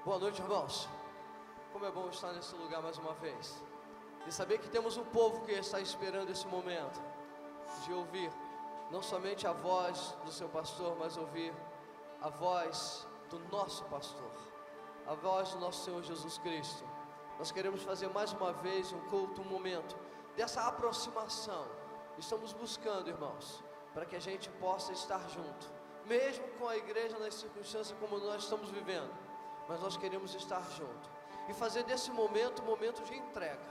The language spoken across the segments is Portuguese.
Boa noite, irmãos. Como é bom estar nesse lugar mais uma vez e saber que temos um povo que está esperando esse momento de ouvir não somente a voz do seu pastor, mas ouvir a voz do nosso pastor, a voz do nosso Senhor Jesus Cristo. Nós queremos fazer mais uma vez um culto, um momento dessa aproximação. Estamos buscando, irmãos, para que a gente possa estar junto, mesmo com a igreja nas circunstâncias como nós estamos vivendo, mas nós queremos estar junto e fazer desse momento um momento de entrega,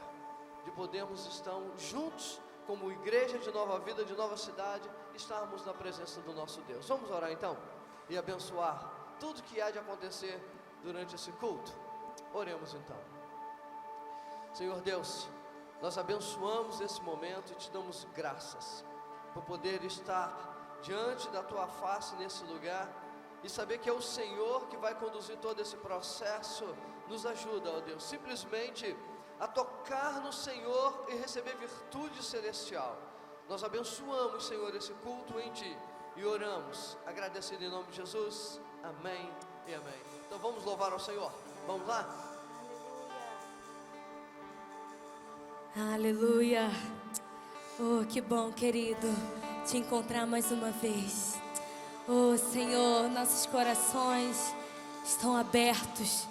de podermos estar juntos como igreja de Nova Vida, de Nova Cidade, estarmos na presença do nosso Deus. Vamos orar então e abençoar tudo que há de acontecer durante esse culto. Oremos então. Senhor Deus, nós abençoamos esse momento e te damos graças por poder estar diante da tua face nesse lugar e saber que é o Senhor que vai conduzir todo esse processo. Nos ajuda, ó Deus, simplesmente a tocar no Senhor e receber virtude celestial. Nós abençoamos, Senhor, esse culto em Ti e oramos, agradecido em nome de Jesus, amém e amém. Então vamos louvar ao Senhor, vamos lá? Aleluia. Oh, que bom, querido, te encontrar mais uma vez. Oh, Senhor, nossos corações estão abertos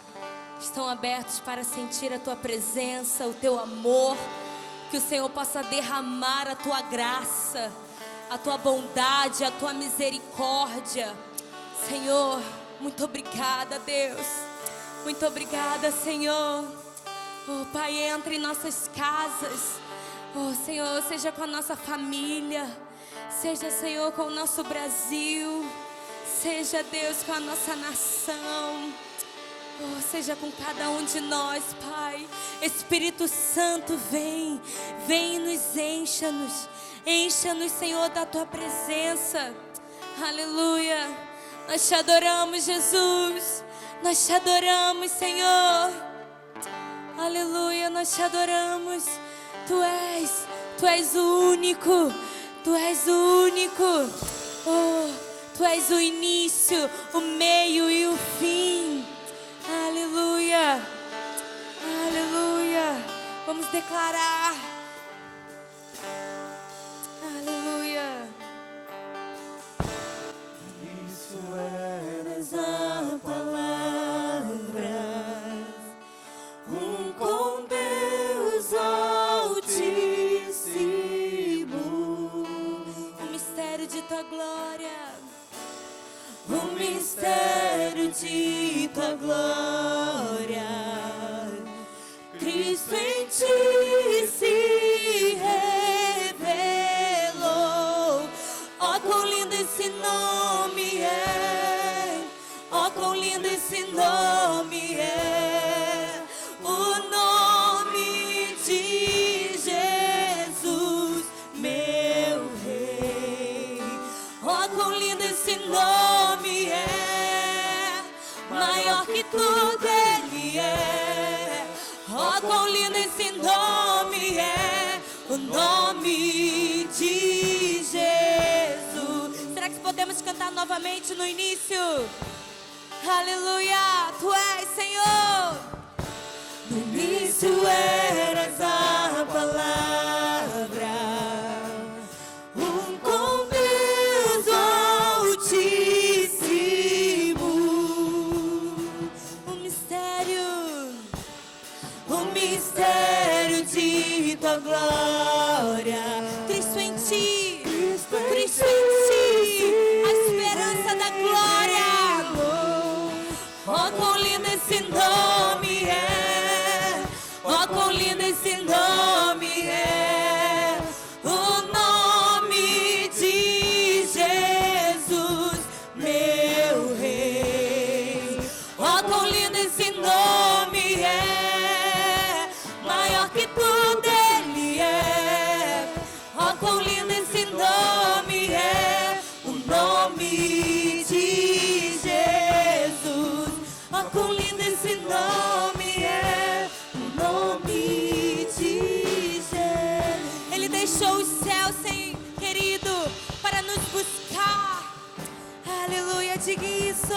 para sentir a Tua presença, o Teu amor. Que o Senhor possa derramar a Tua graça, a Tua bondade, a Tua misericórdia. Senhor, muito obrigada, Deus. Muito obrigada, Senhor. Oh, Pai, entra em nossas casas. Oh, Senhor, seja com a nossa família. Seja, Senhor, com o nosso Brasil. Seja, Deus, com a nossa nação. Oh, seja com cada um de nós, Pai. Espírito Santo, vem e nos encha-nos. Encha-nos, Senhor, da Tua presença. Aleluia. Nós te adoramos, Jesus. Nós te adoramos, Senhor. Aleluia, nós te adoramos. Tu és o único. Tu és o único. Oh, Tu és o início, o meio e o fim. Aleluia. Aleluia. Vamos declarar. Aleluia. Isso eras a palavra, com Deus Altíssimo. O mistério de Tua glória. O mistério de Tua glória, Cristo em Ti se revelou. Ó, quão lindo esse nome é! Ó, quão lindo esse nome é! O nome de Jesus, meu Rei. Ó, quão lindo esse nome é! Maior que tudo Ele é. Ó, quão lindo esse nome é! O nome de Jesus. Será que podemos cantar novamente no início? Aleluia. Tu és, Senhor. No início eras a palavra, com Deus Altíssimo. O mistério de Tua glória, Cristo em Ti. Cristo em Cristo em Ti. A esperança da glória. Ó, quão lindo esse nome é! Ó, quão lindo esse nome é! O nome de Jesus, meu Rei. Ó, quão lindo esse nome é! Maior que tudo Ele é. Ó, quão lindo esse nome é! O nome de Jesus. Ó, quão lindo esse nome é! O nome de Jesus. Ele deixou os céus, querido, para nos buscar. Aleluia, diga isso.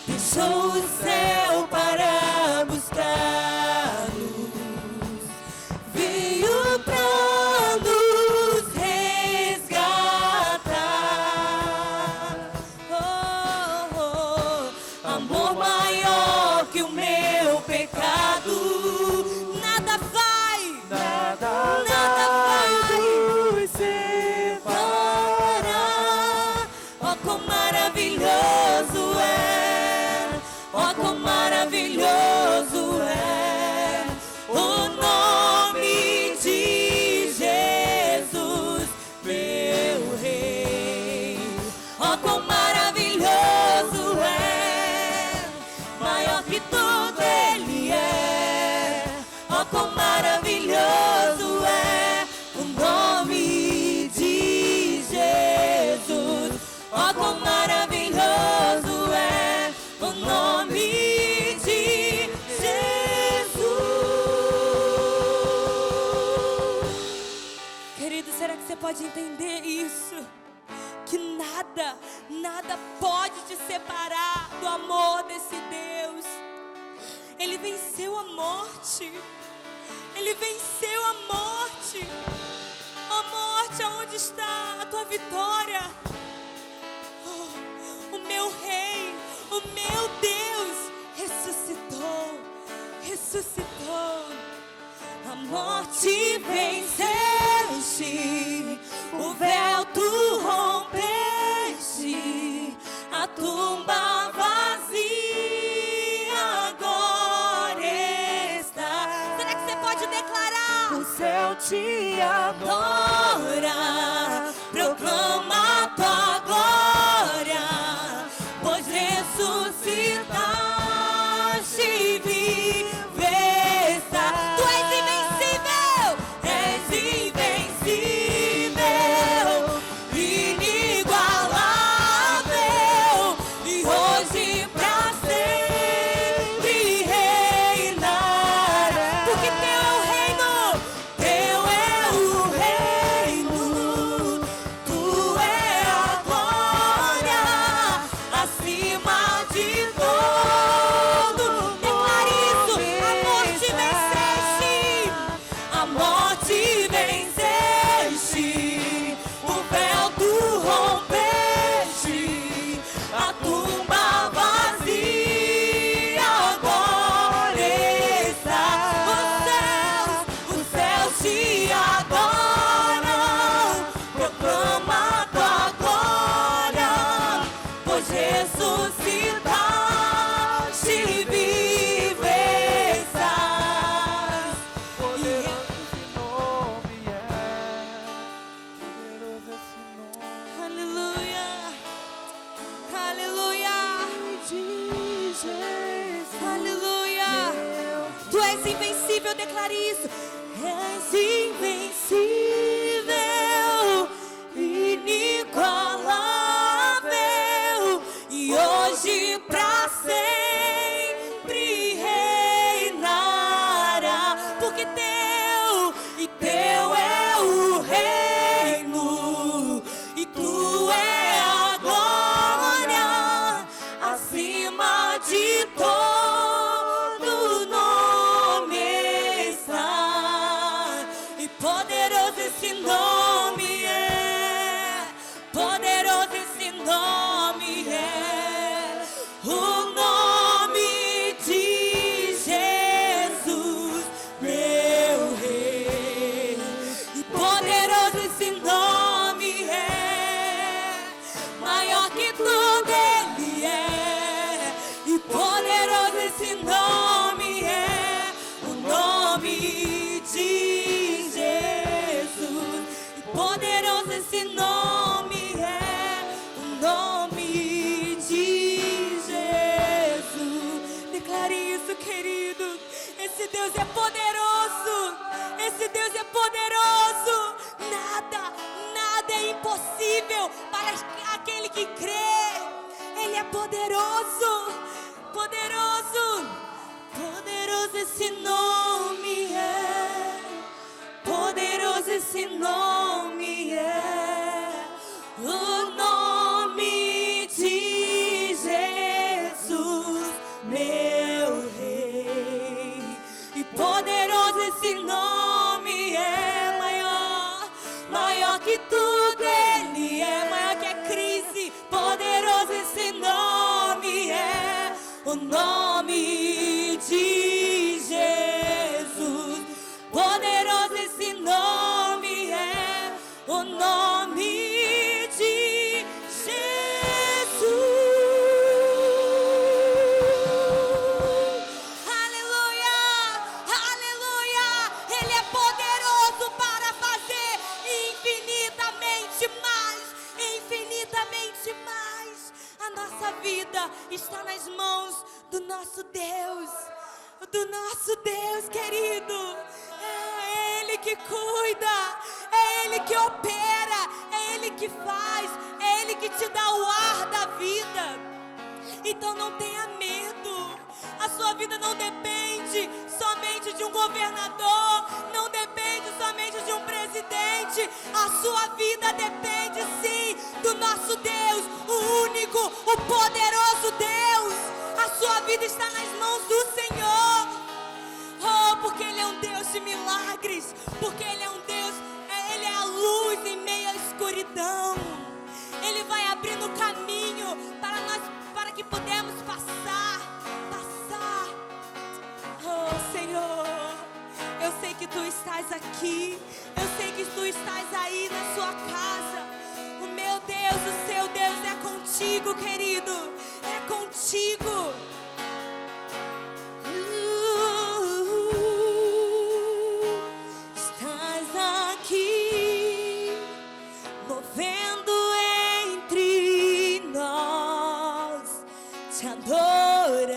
deixou o céu para buscar-nos, veio pra nos resgatar. Oh, oh, amor maior que o meu pecado, nada vai, nada vai nos separar. Oh, quão maravilhoso é, oh, quão maravilhoso é o nome de Jesus, meu Rei. Oh, quão maravilhoso é, maior que tudo Ele é. Oh, quão maravilhoso é o nome de Jesus. Oh, quão maravilhoso é o nome de Jesus. Querido, será que você pode entender isso? Que nada, nada pode te separar do amor desse Deus. Ele venceu a morte. Ele venceu a morte. Ó morte, aonde está a tua vitória? Oh, o meu Rei, o meu Deus ressuscitou, ressuscitou. A morte venceste, o véu tu rompeste, a tumba vazia agora está. Será que você pode declarar? O céu te adora, proclama a tua glória, pois ressuscitaste e viveste. Tu és invencível, inigualável, e hoje pra sempre reinará. Porque teu é o reino, teu é o reino, tu é a glória acima de todo. Declare isso, a morte venceste, o véu tu rompeste, a tumba vazia agora está. Os céus te adoram, proclama a tua glória, pois ressuscitaste e vives estás. Poderoso esse nome é, poderoso esse nome. Aleluia, aleluia, aleluia. Tu és invencível, declare isso. És invencível, inigualável, e hoje pra sempre reinará. Porque teu é o reino, e tu é a glória acima de todo nome está. E poderoso esse nome é, poderoso esse nome é, o nome de Jesus, meu Rei. E poderoso esse nome é, maior que tudo Ele é. E poderoso esse nome é, o nome de Jesus. E poderoso esse nome é, o nome de Jesus. Declare isso, querido. Esse Deus é poderoso. Esse Deus é poderoso. Nada, nada é impossível para aquele que crê. Ele é poderoso, poderoso, poderoso esse nome é, poderoso esse nome é, o nome de Jesus. vida está nas mãos do nosso Deus. Do nosso Deus, querido. É Ele que cuida, é Ele que opera, é Ele que faz, é Ele que te dá o ar da vida. Então não tenha medo. A sua vida não depende somente de um governador, não depende somente de um presidente. A sua vida depende sim do nosso Deus, o único, o poderoso Deus. A sua vida está nas mãos do Senhor. Oh, porque Ele é um Deus de milagres, porque Ele é um Deus, Ele é a luz em meio à escuridão. Ele vai abrindo o caminho para nós, para que podemos passar. Oh, Senhor, eu sei que Tu estás aqui, eu sei que Tu estás aí na sua casa. O meu Deus, o seu Deus é contigo, querido, é contigo. Estás aqui, movendo entre nós. Te adorarei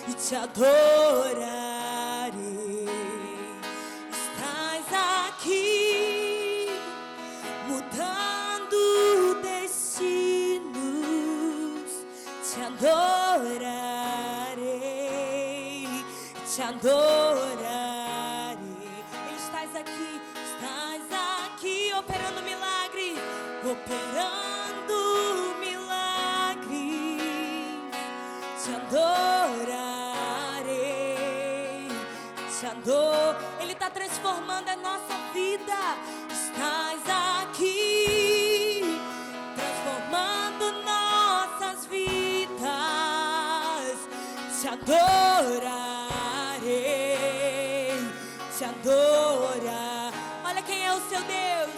e te adorarei. Estás aqui, mudando destinos. Te adorarei, te adorarei. Estás aqui operando milagres, operando milagres. Te adorarei, te adoro. Ele está transformando a nossa vida. Estás aqui, transformando nossas vidas. Te adorarei, te adorar. Olha quem é o seu Deus.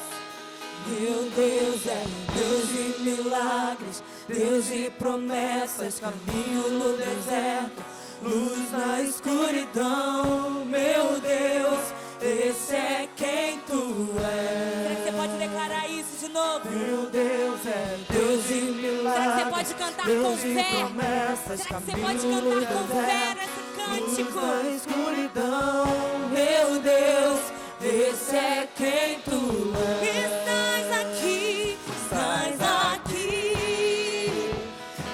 Meu Deus é Deus de milagres, Deus de promessas, caminho no deserto, luz na escuridão. Meu Deus, esse é quem Tu és. Será que você pode declarar isso de novo? Meu Deus é Deus de milagres. Será que você pode cantar Deus com de fé? promessas, Será que você caminho pode no cantar com fé deserto, nesse cântico? luz na escuridão. Meu Deus, esse é quem Tu és. Estás aqui,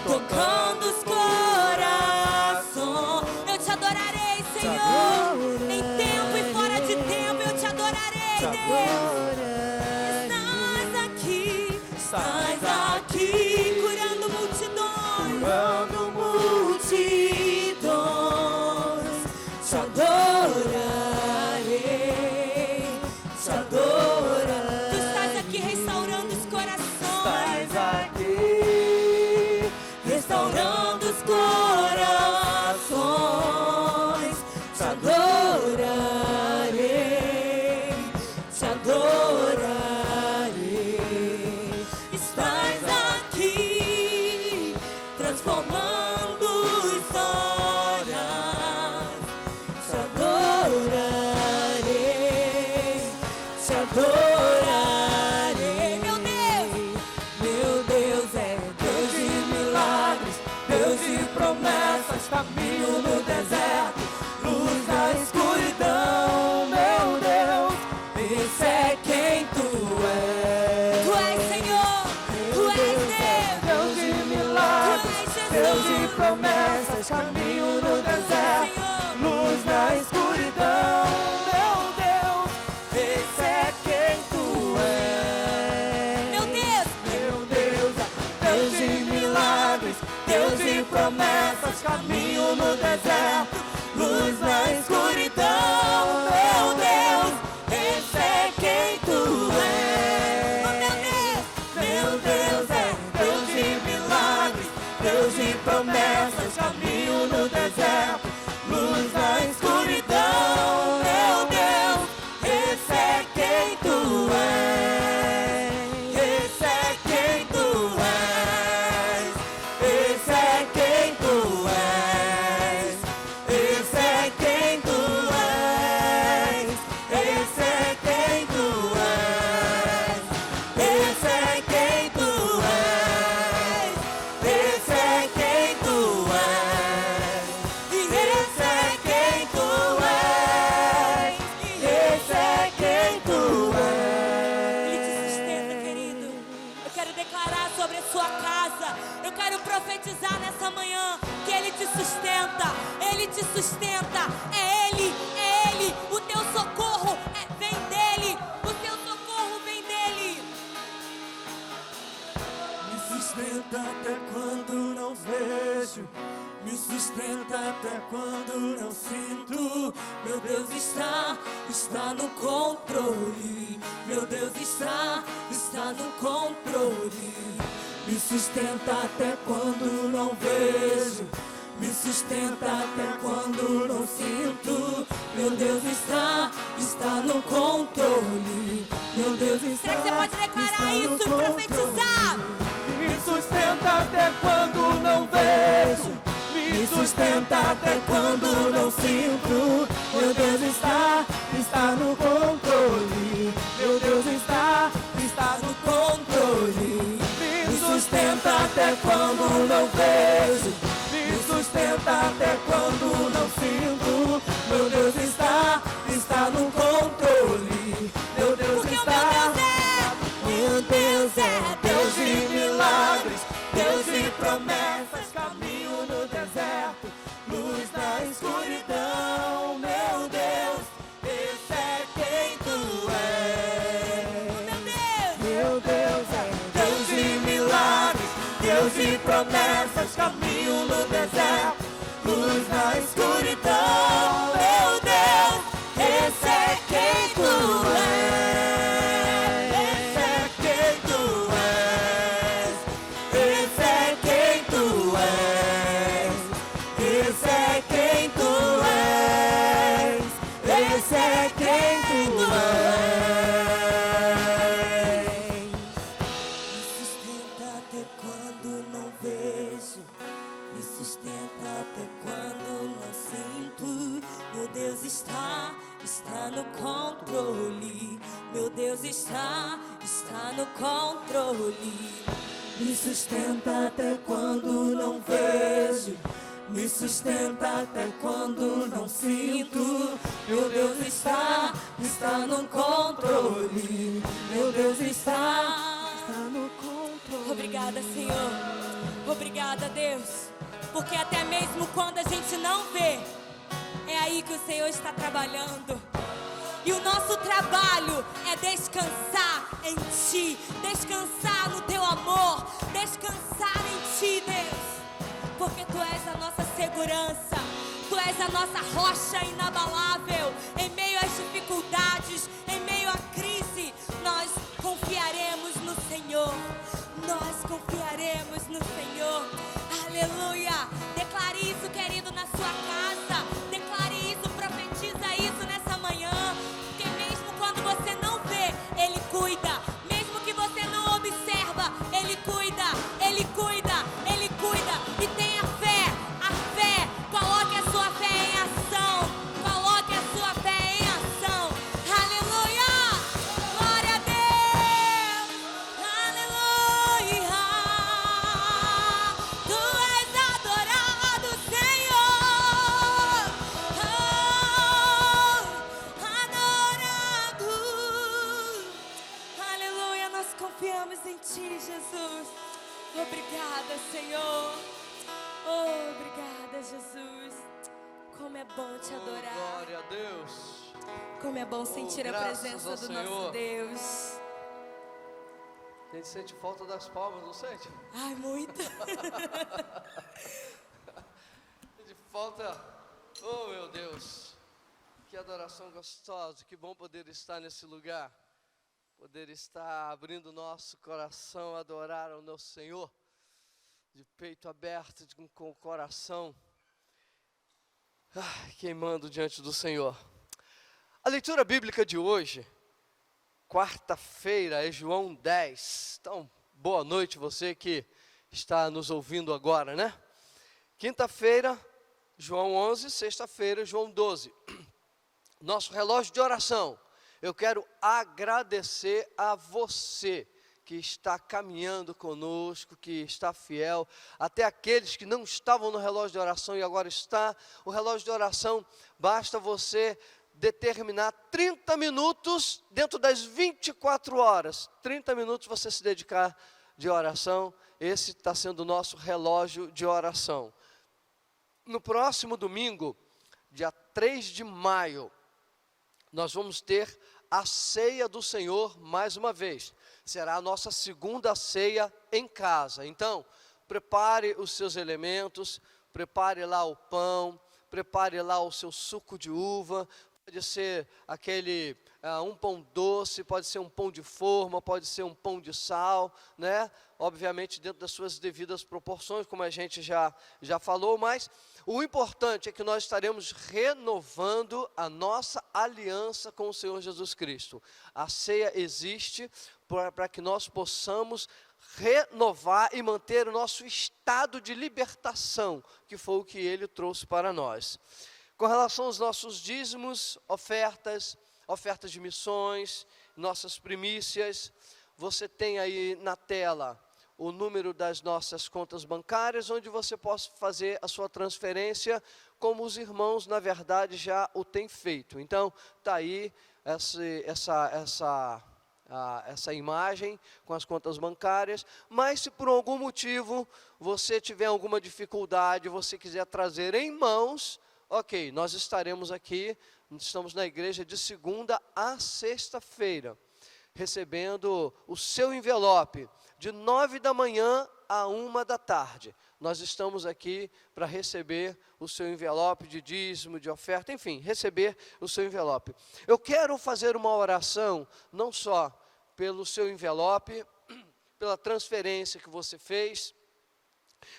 tocando os corações. Eu te adorarei, Senhor. Em tempo e fora de tempo, eu te adorarei, Deus. Estás aqui, curando multidões. Curando multidões. Te adorarei, te adorarei. Tu estás aqui restaurando os corações. Estás aqui, Restaurando os corações. Te adorarei, te adorarei. Estás aqui, transformando histórias. Te adorarei, te adorarei. Meu Deus é Deus de milagres, Deus de promessas, caminho no deserto, luz na escuridão. Meu Deus, esse é quem Tu és. Tu és, Senhor, Tu és Deus. Deus de milagres, Tu és Jesus. Deus de promessas, caminho no deserto, luz na escuridão. Meu Deus, esse é quem Tu és. Meu Deus, Deus de milagres, Deus de promessas, caminho no deserto, luz na escuridão. Meu Deus, esse é quem Tu és. Meu Deus é Deus de milagres, Deus de promessas, caminho no deserto, luz na escuridão. Meu Deus, esse é quem Tu és. Esse é quem Tu és. Esse é quem Tu sua casa. Eu quero profetizar nessa manhã que Ele te sustenta. Ele te sustenta. É Ele. O teu socorro vem dEle. O teu socorro vem dEle. Me sustenta até quando não vejo, me sustenta até quando não sinto. Meu Deus está no controle. Meu Deus está no controle. Me sustenta até quando não vejo, me sustenta até quando não sinto. Meu Deus está no controle. Meu Deus está. Será que você pode declarar isso e profetizar? Me sustenta até quando não vejo, me sustenta até quando não sinto. Meu Deus está no controle. Meu Deus está no controle. Me sustenta até quando não vejo, me sustenta até quando não sinto. Meu Deus está no controle. Meu Deus Porque está. o meu Deus é Deus de milagres, Deus de promessas, caminho no deserto, luz na escuridão. Meu Deus, esse é quem tu és. Meu Deus é Deus de milagres, Deus de promessas, caminho no deserto, luz na escuridão. Meu Deus, esse é quem tu és. Está no controle. Meu Deus está no controle. Me sustenta até quando não vejo, me sustenta até quando não sinto. Meu Deus está no controle. Meu Deus está no controle. Obrigada, Senhor. Obrigada, Deus. Porque até mesmo quando a gente não vê, é aí que o Senhor está trabalhando. E o nosso trabalho é descansar em Ti, descansar no Teu amor, descansar em Ti, Deus. Porque Tu és a nossa segurança, Tu és a nossa rocha inabalável. Em meio às dificuldades, em meio à crise, nós confiaremos no Senhor. Nós confiaremos no Senhor. Aleluia. Declare isso, querido, na sua casa. Declare isso, profetiza isso nessa manhã. Porque mesmo quando você não vê, Ele cuida. Mesmo que você não observa, Ele cuida. Ele cuida, Ele cuida. E tenha fé, a fé. Coloque a sua fé em ação. Coloque a sua fé em ação. Aleluia. Glória a Deus. Aleluia. Tu és adorado, Senhor. Adorado. Aleluia, nós confiamos em Ti, Jesus. Obrigada, Senhor. Oh, obrigada, Jesus. Como é bom Te adorar. Glória a Deus. Como é bom sentir a graças presença ao do Senhor. nosso Deus. A gente sente falta das palmas, não sente? Ai, muito. De falta, oh meu Deus, que adoração gostosa, que bom poder estar nesse lugar, poder estar abrindo nosso coração, adorar ao nosso Senhor, de peito aberto, com o coração queimando diante do Senhor. A leitura bíblica de hoje, quarta-feira, é João 10, então boa noite você que está nos ouvindo agora, né? Quinta-feira, João 11, sexta-feira, João 12. Nosso relógio de oração. Eu quero agradecer a você que está caminhando conosco, que está fiel, até aqueles que não estavam no relógio de oração e agora está. O relógio de oração, basta você determinar 30 minutos dentro das 24 horas. 30 minutos você se dedicar de oração, esse está sendo o nosso relógio de oração. No próximo domingo, dia 3 de maio, nós vamos ter a ceia do Senhor mais uma vez. Será a nossa segunda ceia em casa. Então, prepare os seus elementos, prepare lá o pão, prepare lá o seu suco de uva. Pode ser aquele, um pão doce, pode ser um pão de forma, pode ser um pão de sal, né? Obviamente dentro das suas devidas proporções, como a gente já falou, mas o importante é que nós estaremos renovando a nossa aliança com o Senhor Jesus Cristo. A ceia existe para que nós possamos renovar e manter o nosso estado de libertação, que foi o que Ele trouxe para nós. Com relação aos nossos dízimos, ofertas de missões, nossas primícias, você tem aí na tela o número das nossas contas bancárias, onde você pode fazer a sua transferência, como os irmãos, na verdade, já o têm feito. Então, está aí essa imagem com as contas bancárias, mas se por algum motivo você tiver alguma dificuldade, você quiser trazer em mãos, ok, nós estaremos aqui, estamos na igreja de segunda a sexta-feira, recebendo o seu envelope, de 9 da manhã a 1 da tarde. Nós estamos aqui para receber o seu envelope de dízimo, de oferta, enfim, receber o seu envelope. Eu quero fazer uma oração, não só pelo seu envelope, pela transferência que você fez,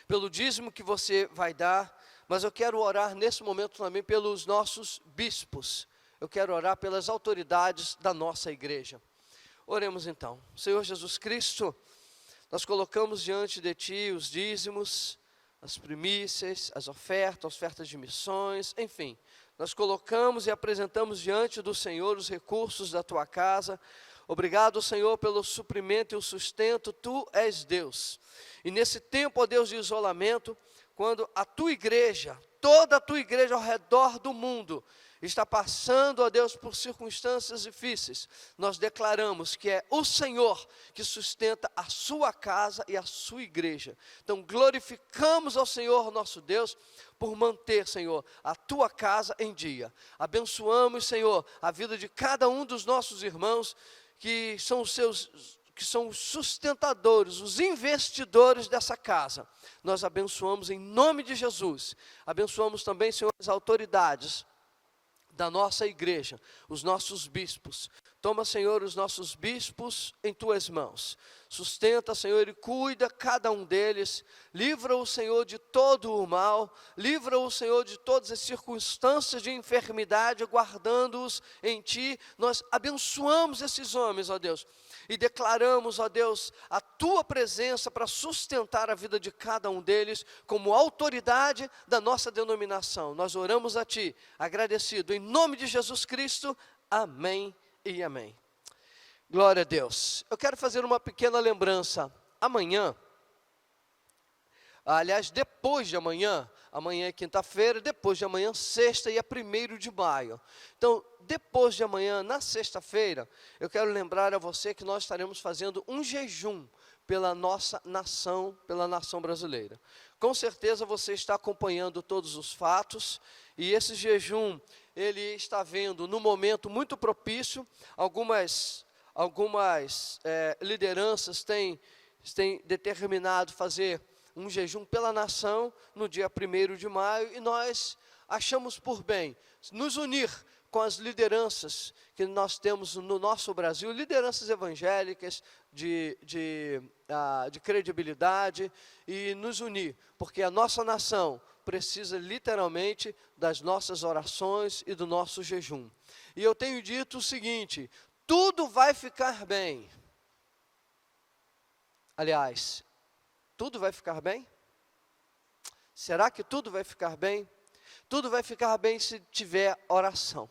pelo dízimo que você vai dar, mas eu quero orar nesse momento também pelos nossos bispos. Eu quero orar pelas autoridades da nossa igreja. Oremos então. Senhor Jesus Cristo, nós colocamos diante de Ti os dízimos, as primícias, as ofertas de missões, enfim. Nós colocamos e apresentamos diante do Senhor os recursos da Tua casa. Obrigado, Senhor, pelo suprimento e o sustento. Tu és Deus. E nesse tempo, ó Deus, de isolamento, quando a Tua igreja, toda a Tua igreja ao redor do mundo, está passando, ó Deus, por circunstâncias difíceis, nós declaramos que é o Senhor que sustenta a sua casa e a sua igreja. Então glorificamos ao Senhor nosso Deus por manter, Senhor, a tua casa em dia. Abençoamos, Senhor, a vida de cada um dos nossos irmãos que são os sustentadores, os investidores dessa casa. Nós abençoamos em nome de Jesus. Abençoamos também, Senhor, as autoridades da nossa igreja, os nossos bispos. Toma, Senhor, os nossos bispos em Tuas mãos. Sustenta, Senhor, e cuida cada um deles. Livra o Senhor de todo o mal. Livra o Senhor de todas as circunstâncias de enfermidade, guardando-os em Ti. Nós abençoamos esses homens, ó Deus, e declaramos, ó Deus, a Tua presença para sustentar a vida de cada um deles, como autoridade da nossa denominação. Nós oramos a Ti, agradecido, em nome de Jesus Cristo, amém e amém. Glória a Deus. Eu quero fazer uma pequena lembrança. Amanhã, aliás, depois de amanhã, amanhã é quinta-feira, depois de amanhã, sexta, e é 1º de maio. Então, depois de amanhã, na sexta-feira, eu quero lembrar a você que nós estaremos fazendo um jejum pela nossa nação, pela nação brasileira. Com certeza você está acompanhando todos os fatos, e esse jejum, ele está vendo no momento muito propício. Algumas lideranças têm determinado fazer um jejum pela nação no dia 1º de maio, e nós achamos por bem nos unir com as lideranças que nós temos no nosso Brasil, lideranças evangélicas de credibilidade, e nos unir, porque a nossa nação precisa literalmente das nossas orações e do nosso jejum. E eu tenho dito o seguinte: tudo vai ficar bem. Aliás, tudo vai ficar bem? Será que tudo vai ficar bem? Tudo vai ficar bem se tiver oração.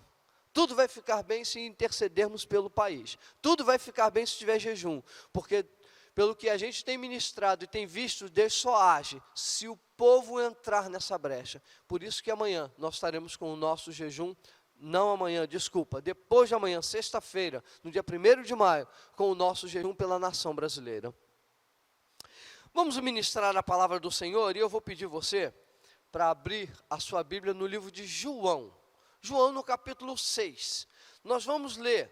Tudo vai ficar bem se intercedermos pelo país. Tudo vai ficar bem se tiver jejum. Porque, pelo que a gente tem ministrado e tem visto, Deus só age se o povo entrar nessa brecha. Por isso que amanhã nós estaremos com o nosso jejum. Não amanhã, desculpa, depois de amanhã, sexta-feira, no dia 1º de maio, com o nosso jejum pela nação brasileira. Vamos ministrar a palavra do Senhor e eu vou pedir você para abrir a sua Bíblia no livro de João. João no capítulo 6. Nós vamos ler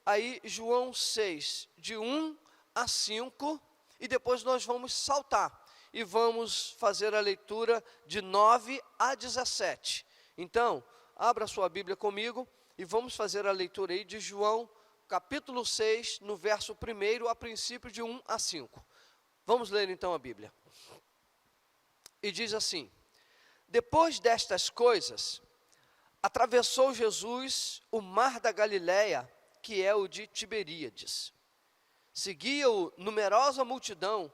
aí João 6, de 1 a 5, e depois nós vamos saltar e vamos fazer a leitura de 9 a 17. Então, abra sua Bíblia comigo e vamos fazer a leitura aí de João, capítulo 6, no verso 1, a princípio de 1 a 5. Vamos ler então a Bíblia. E diz assim: depois destas coisas, atravessou Jesus o mar da Galileia, que é o de Tiberíades. Seguia-o numerosa multidão,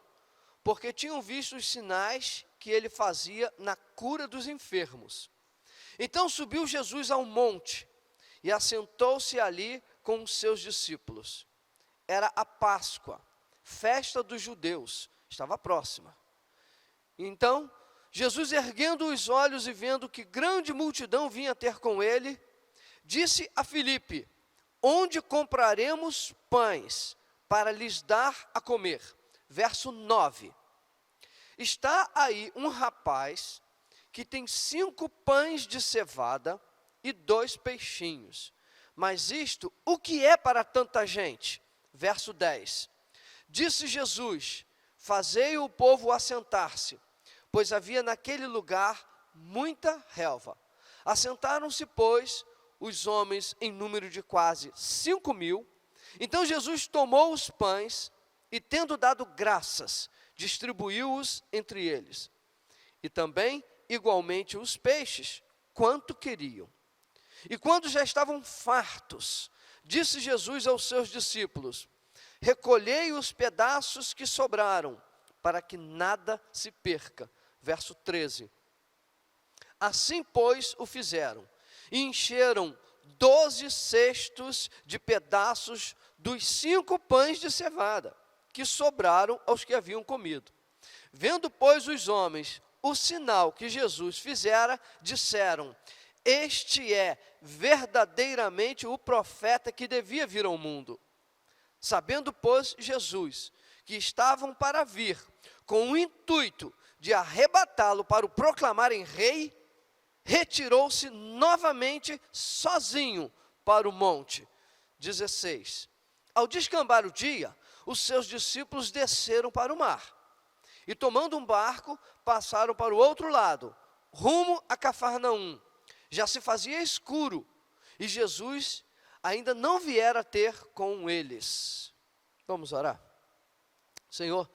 porque tinham visto os sinais que ele fazia na cura dos enfermos. Então subiu Jesus ao monte e assentou-se ali com os seus discípulos. Era a Páscoa, festa dos judeus, estava próxima. Então, Jesus, erguendo os olhos e vendo que grande multidão vinha ter com ele, disse a Filipe: onde compraremos pães para lhes dar a comer? Verso 9. Está aí um rapaz que tem 5 pães de cevada e 2 peixinhos. Mas isto, o que é para tanta gente? Verso 10. Disse Jesus: fazei o povo assentar-se, pois havia naquele lugar muita relva. Assentaram-se, pois, os homens em número de quase 5.000. Então Jesus tomou os pães e, tendo dado graças, distribuiu-os entre eles. E também, igualmente, os peixes, quanto queriam. E quando já estavam fartos, disse Jesus aos seus discípulos: recolhei os pedaços que sobraram, para que nada se perca. Verso 13. Assim, pois, o fizeram, e encheram 12 cestos de pedaços dos 5 pães de cevada, que sobraram aos que haviam comido. Vendo, pois, os homens o sinal que Jesus fizera, disseram: este é verdadeiramente o profeta que devia vir ao mundo. Sabendo, pois, Jesus que estavam para vir, com o intuito de arrebatá-lo para o proclamarem rei, retirou-se novamente sozinho para o monte. 16. Ao descambar o dia, os seus discípulos desceram para o mar, e tomando um barco, passaram para o outro lado, rumo a Cafarnaum. Já se fazia escuro, e Jesus ainda não viera ter com eles. Vamos orar? Senhor,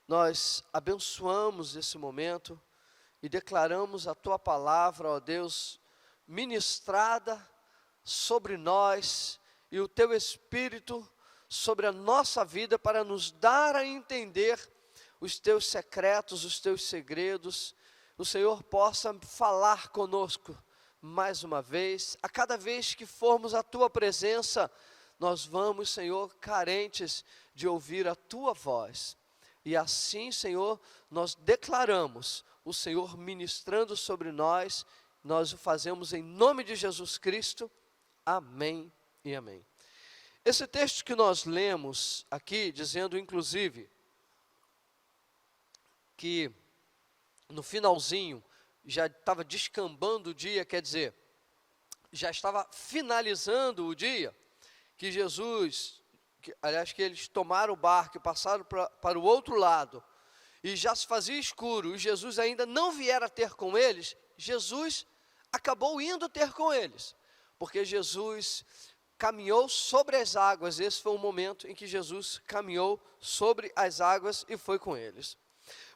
nós abençoamos esse momento e declaramos a Tua palavra, ó Deus, ministrada sobre nós, e o Teu Espírito sobre a nossa vida, para nos dar a entender os Teus secretos, os Teus segredos. O Senhor possa falar conosco mais uma vez. A cada vez que formos à Tua presença, nós vamos, Senhor, carentes de ouvir a Tua voz. E assim, Senhor, nós declaramos o Senhor ministrando sobre nós. Nós o fazemos em nome de Jesus Cristo. Amém e amém. Esse texto que nós lemos aqui, dizendo inclusive que no finalzinho já estava descambando o dia, quer dizer, já estava finalizando o dia, que Jesus, aliás, que eles tomaram o barco e passaram para o outro lado, e já se fazia escuro, e Jesus ainda não viera ter com eles. Jesus acabou indo ter com eles, porque Jesus caminhou sobre as águas. Esse foi o momento em que Jesus caminhou sobre as águas e foi com eles.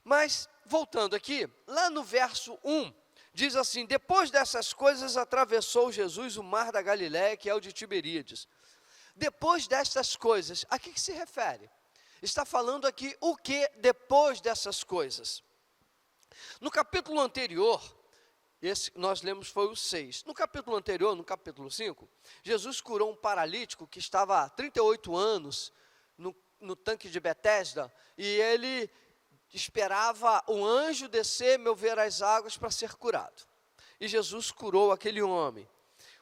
Mas, voltando aqui, lá no verso 1, diz assim: depois dessas coisas atravessou Jesus o mar da Galileia, que é o de Tiberíades. Depois destas coisas, a que se refere? Está falando aqui o que depois dessas coisas? No capítulo anterior, esse que nós lemos foi o 6. No capítulo anterior, no capítulo 5, Jesus curou um paralítico que estava há 38 anos no tanque de Betesda, e ele esperava o anjo descer, mover as águas para ser curado. E Jesus curou aquele homem.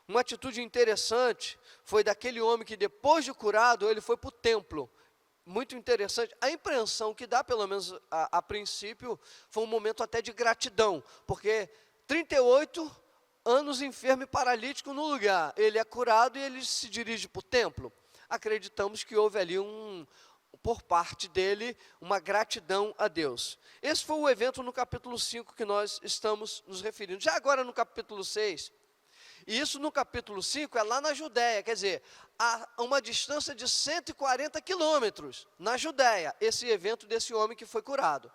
Uma atitude interessante foi daquele homem que, depois de curado, ele foi para o templo muito interessante. A impressão que dá, pelo menos a princípio, foi um momento até de gratidão, porque 38 anos enfermo e paralítico no lugar, ele é curado e ele se dirige para o templo. Acreditamos que houve ali por parte dele, uma gratidão a Deus. Esse foi o evento no capítulo 5 que nós estamos nos referindo. Já agora no capítulo 6, e isso no capítulo 5 é lá na Judéia, quer dizer, a uma distância de 140 quilômetros na Judéia, esse evento desse homem que foi curado.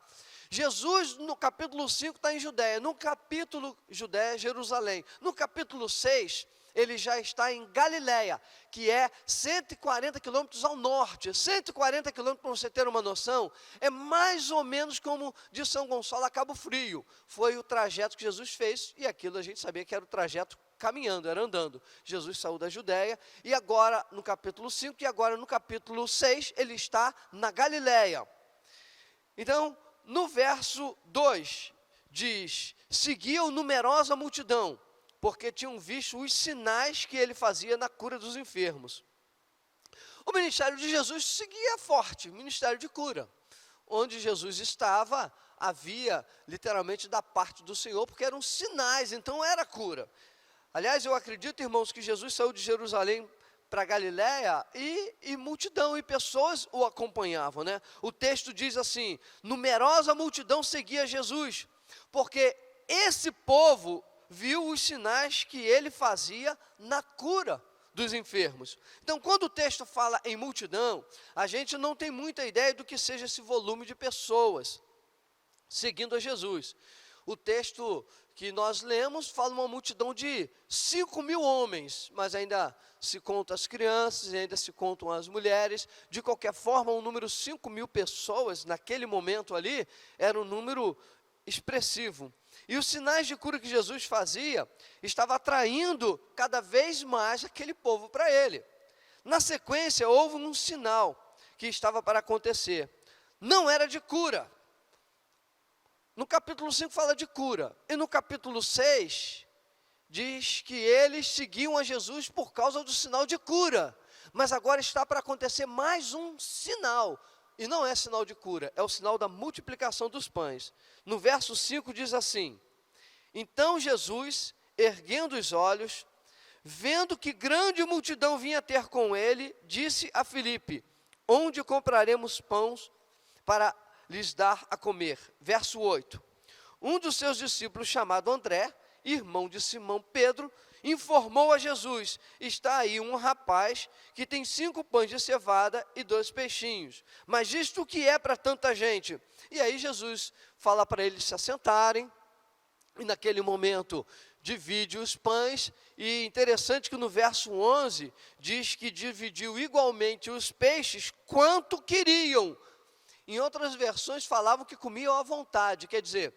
Jesus, no capítulo 5, está em Judéia, no capítulo Judéia, Jerusalém. No capítulo 6, ele já está em Galiléia, que é 140 quilômetros ao norte. 140 quilômetros, para você ter uma noção, é mais ou menos como de São Gonçalo a Cabo Frio. Foi o trajeto que Jesus fez, e aquilo a gente sabia que era o trajeto caminhando, era andando. Jesus saiu da Judéia, e agora no capítulo 5, e agora no capítulo 6, ele está na Galiléia. Então, no verso 2, diz, seguiam numerosa multidão, porque tinham visto os sinais que ele fazia na cura dos enfermos. O ministério de Jesus seguia forte, ministério de cura. Onde Jesus estava, havia literalmente da parte do Senhor, porque eram sinais, então era cura. Aliás, eu acredito, irmãos, que Jesus saiu de Jerusalém para Galiléia e multidão e pessoas o acompanhavam, né? O texto diz assim, numerosa multidão seguia Jesus, porque esse povo viu os sinais que ele fazia na cura dos enfermos. Então, quando o texto fala em multidão, a gente não tem muita ideia do que seja esse volume de pessoas seguindo a Jesus. O texto que nós lemos fala uma multidão de 5.000 homens, mas ainda se contam as crianças, ainda se contam as mulheres. De qualquer forma, o número 5.000 pessoas, naquele momento ali, era um número expressivo. E os sinais de cura que Jesus fazia, estava atraindo cada vez mais aquele povo para ele. Na sequência, houve um sinal que estava para acontecer. Não era de cura. No capítulo 5 fala de cura. E no capítulo 6, diz que eles seguiam a Jesus por causa do sinal de cura. Mas agora está para acontecer mais um sinal. E não é sinal de cura, é o sinal da multiplicação dos pães. No verso 5 diz assim, então Jesus, erguendo os olhos, vendo que grande multidão vinha ter com ele, disse a Filipe, onde compraremos pães para lhes dar a comer? Verso 8, um dos seus discípulos chamado André, irmão de Simão Pedro, informou a Jesus, está aí um rapaz que tem 5 pães de cevada e 2 peixinhos, mas isto o que é para tanta gente? E aí Jesus fala para eles se assentarem, e naquele momento divide os pães, e interessante que no verso 11, diz que dividiu igualmente os peixes quanto queriam. Em outras versões falavam que comiam à vontade, quer dizer,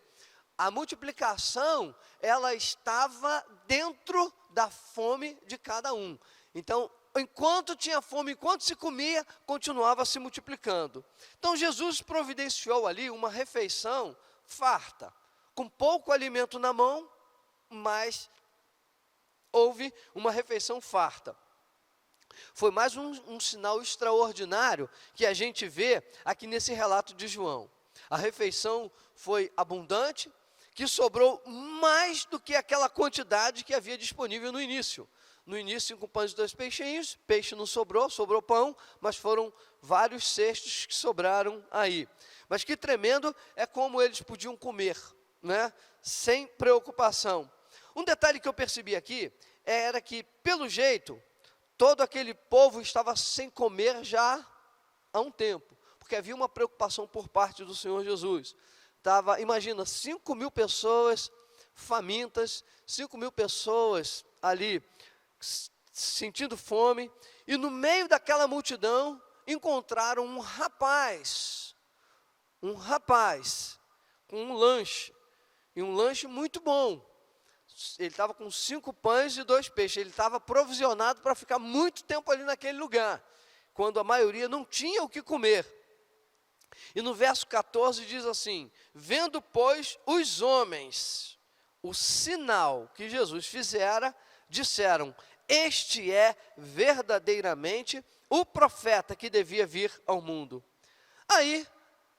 a multiplicação, ela estava dentro da fome de cada um. Então, enquanto tinha fome, enquanto se comia, continuava se multiplicando. Então, Jesus providenciou ali uma refeição farta, com pouco alimento na mão, mas houve uma refeição farta. Foi mais um sinal extraordinário que a gente vê aqui nesse relato de João. A refeição foi abundante, que sobrou mais do que aquela quantidade que havia disponível no início. No início, 5 pães e 2 peixinhos, peixe não sobrou, sobrou pão, mas foram vários cestos que sobraram aí. Mas que tremendo é como eles podiam comer, né? Sem preocupação. Um detalhe que eu percebi aqui, era que, pelo jeito, todo aquele povo estava sem comer já há um tempo, porque havia uma preocupação por parte do Senhor Jesus. Imagina, 5.000 pessoas famintas, 5.000 pessoas ali sentindo fome, e no meio daquela multidão encontraram um rapaz com um lanche, e um lanche muito bom. Ele estava com 5 pães e 2 peixes, ele estava provisionado para ficar muito tempo ali naquele lugar, quando a maioria não tinha o que comer. E no verso 14 diz assim, vendo, pois, os homens o sinal que Jesus fizera, disseram, este é verdadeiramente o profeta que devia vir ao mundo. Aí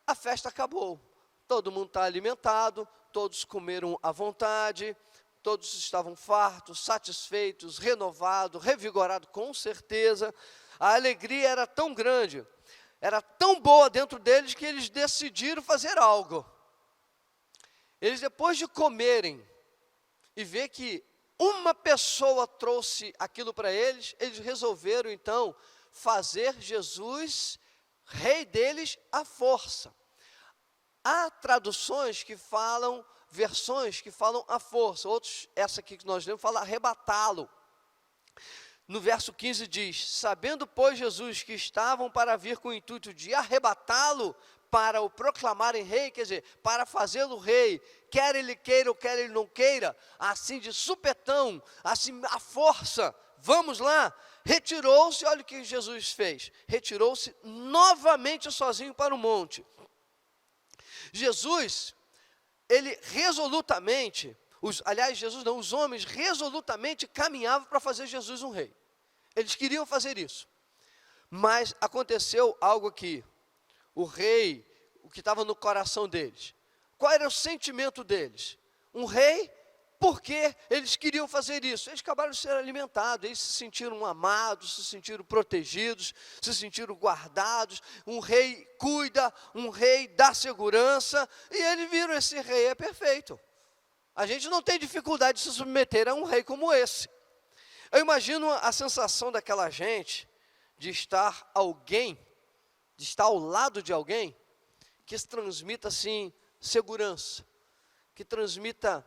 a festa acabou, todo mundo está alimentado, todos comeram à vontade, todos estavam fartos, satisfeitos, renovados, revigorados com certeza. A alegria era tão grande, era tão boa dentro deles que eles decidiram fazer algo. Eles, depois de comerem e ver que uma pessoa trouxe aquilo para eles, eles resolveram então fazer Jesus rei deles à força. Há traduções que falam, versões que falam à força, outros, essa aqui que nós lemos, fala arrebatá-lo. No verso 15 diz: sabendo, pois, Jesus que estavam para vir com o intuito de arrebatá-lo, para o proclamarem rei, quer dizer, para fazê-lo rei, quer ele queira ou quer ele não queira, assim de supetão, assim à força, vamos lá, retirou-se. Olha o que Jesus fez, retirou-se novamente sozinho para o monte. Jesus, ele resolutamente, os homens resolutamente caminhavam para fazer Jesus um rei. Eles queriam fazer isso, mas aconteceu algo aqui. O rei, o que estava no coração deles, qual era o sentimento deles? Um rei, porque eles queriam fazer isso. Eles acabaram de ser alimentados, eles se sentiram amados, se sentiram protegidos, se sentiram guardados. Um rei cuida, um rei dá segurança, e eles viram: esse rei é perfeito. A gente não tem dificuldade de se submeter a um rei como esse. Eu imagino a sensação daquela gente de estar ao lado de alguém que transmita assim segurança, que transmita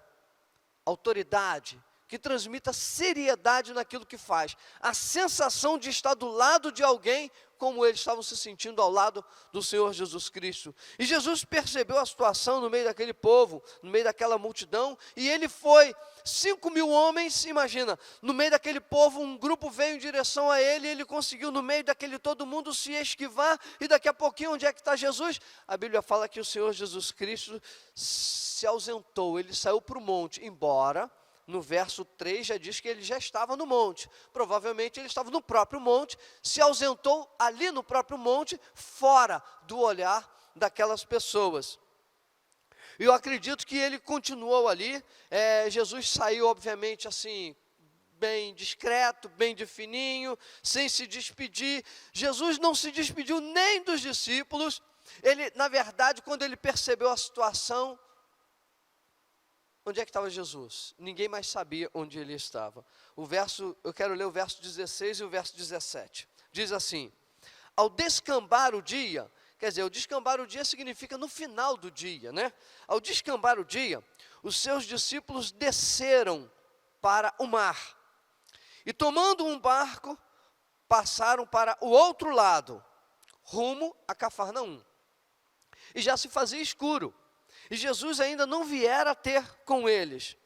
autoridade, que transmita seriedade naquilo que faz. A sensação de estar do lado de alguém como eles estavam se sentindo ao lado do Senhor Jesus Cristo. E Jesus percebeu a situação no meio daquele povo, no meio daquela multidão, e ele foi, 5.000 homens, imagina, no meio daquele povo, um grupo veio em direção a ele, e ele conseguiu no meio daquele todo mundo se esquivar, e daqui a pouquinho, onde é que está Jesus? A Bíblia fala que o Senhor Jesus Cristo se ausentou, ele saiu para o monte, embora no verso 3 já diz que ele já estava no monte. Provavelmente ele estava no próprio monte, se ausentou ali no próprio monte, fora do olhar daquelas pessoas. E eu acredito que ele continuou ali. Jesus saiu, obviamente, assim, bem discreto, bem de fininho, sem se despedir. Jesus não se despediu nem dos discípulos. Ele, na verdade, quando ele percebeu a situação, onde é que estava Jesus? Ninguém mais sabia onde ele estava. Eu quero ler o verso 16 e o verso 17. Diz assim: ao descambar o dia, quer dizer, o descambar o dia significa no final do dia, né? Ao descambar o dia, os seus discípulos desceram para o mar. E tomando um barco, passaram para o outro lado, rumo a Cafarnaum. E já se fazia escuro. E Jesus ainda não viera ter com eles.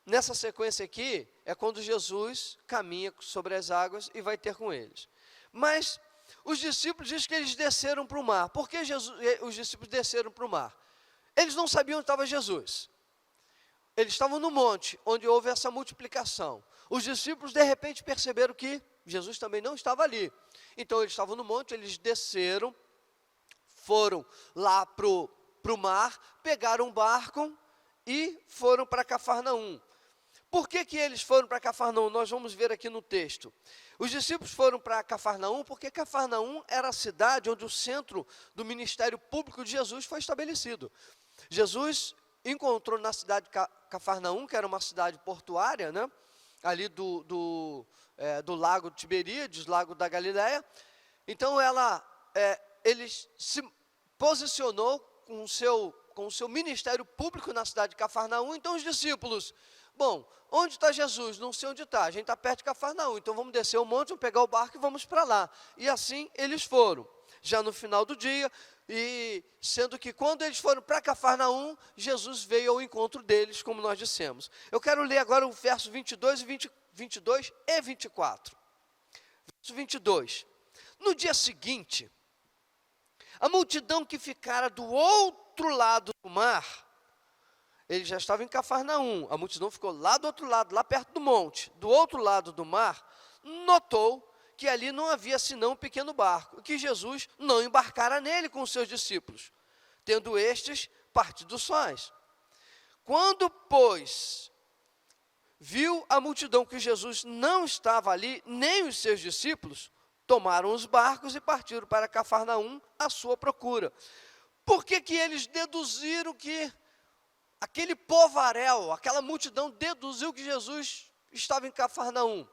Nessa sequência aqui, é quando Jesus caminha sobre as águas e vai ter com eles. Mas os discípulos dizem que eles desceram para o mar. Por que os discípulos desceram para o mar? Eles não sabiam onde estava Jesus. Eles estavam no monte, onde houve essa multiplicação. Os discípulos, de repente, perceberam que Jesus também não estava ali. Então, eles estavam no monte, eles desceram, foram lá para o mar, pegaram um barco e foram para Cafarnaum. Por que eles foram para Cafarnaum? Nós vamos ver aqui no texto. Os discípulos foram para Cafarnaum porque Cafarnaum era a cidade onde o centro do ministério público de Jesus foi estabelecido. Jesus encontrou na cidade de Cafarnaum, que era uma cidade portuária, né? Ali do lago de Tiberíades, lago da Galileia. Então ele se posicionou com o seu ministério público na cidade de Cafarnaum. Então os discípulos: bom, onde está Jesus? Não sei onde está, a gente está perto de Cafarnaum, então vamos descer o monte, vamos pegar o barco e vamos para lá. E assim eles foram, já no final do dia, e sendo que quando eles foram para Cafarnaum, Jesus veio ao encontro deles, como nós dissemos. Eu quero ler agora o verso 22 e 24. Verso 22. No dia seguinte, a multidão que ficara do outro lado do mar, ele já estava em Cafarnaum, a multidão ficou lá do outro lado, lá perto do monte, do outro lado do mar, notou que ali não havia senão um pequeno barco, que Jesus não embarcara nele com os seus discípulos, tendo estes partido sós. Quando, pois, viu a multidão que Jesus não estava ali, nem os seus discípulos, tomaram os barcos e partiram para Cafarnaum à sua procura. Por que que eles deduziram que aquele povaréu, aquela multidão deduziu que Jesus estava em Cafarnaum?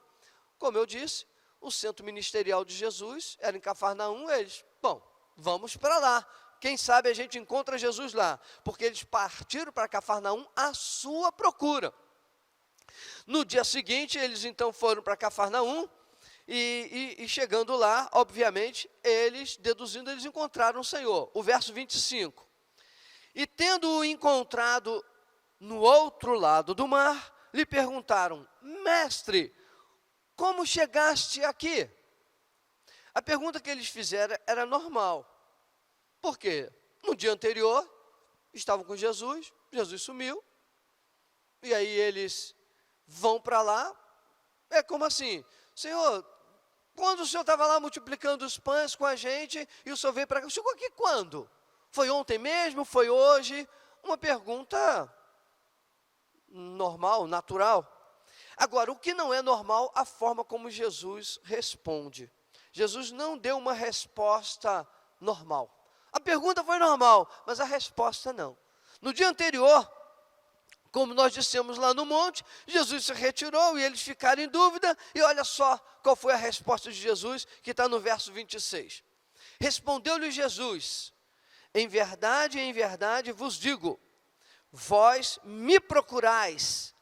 Como eu disse, o centro ministerial de Jesus era em Cafarnaum. Eles, bom, vamos para lá. Quem sabe a gente encontra Jesus lá. Porque eles partiram para Cafarnaum à sua procura. No dia seguinte, eles então foram para Cafarnaum. E chegando lá, obviamente, eles encontraram o Senhor. O verso 25. E tendo-o encontrado no outro lado do mar, lhe perguntaram: Mestre, como chegaste aqui? A pergunta que eles fizeram era normal. Por quê? No dia anterior, estavam com Jesus, Jesus sumiu, e aí eles vão para lá. É como assim: Senhor, quando o Senhor estava lá multiplicando os pães com a gente, e o Senhor veio para cá, chegou aqui quando? Foi ontem mesmo? Foi hoje? Uma pergunta normal, natural. Agora, o que não é normal, a forma como Jesus responde. Jesus não deu uma resposta normal. A pergunta foi normal, mas a resposta não. No dia anterior, como nós dissemos lá no monte, Jesus se retirou e eles ficaram em dúvida. E olha só qual foi a resposta de Jesus, que está no verso 26. Respondeu-lhe Jesus: em verdade vos digo, vós me procurais,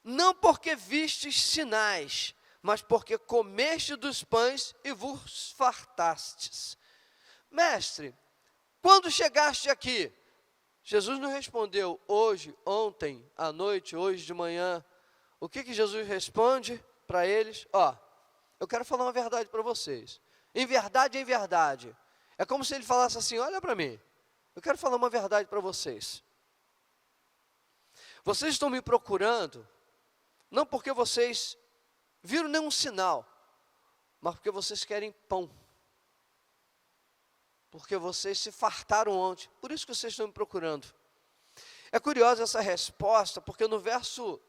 não porque vistes sinais, mas porque comeste dos pães e vos fartastes. Mestre, quando chegaste aqui? Jesus não respondeu hoje, ontem, à noite, hoje de manhã. O que Jesus responde para eles? Eu quero falar uma verdade para vocês. Em verdade. É como se ele falasse assim: olha para mim, eu quero falar uma verdade para vocês. Vocês estão me procurando, não porque vocês viram nenhum sinal, mas porque vocês querem pão. Porque vocês se fartaram ontem, por isso que vocês estão me procurando. É curiosa essa resposta, porque no verso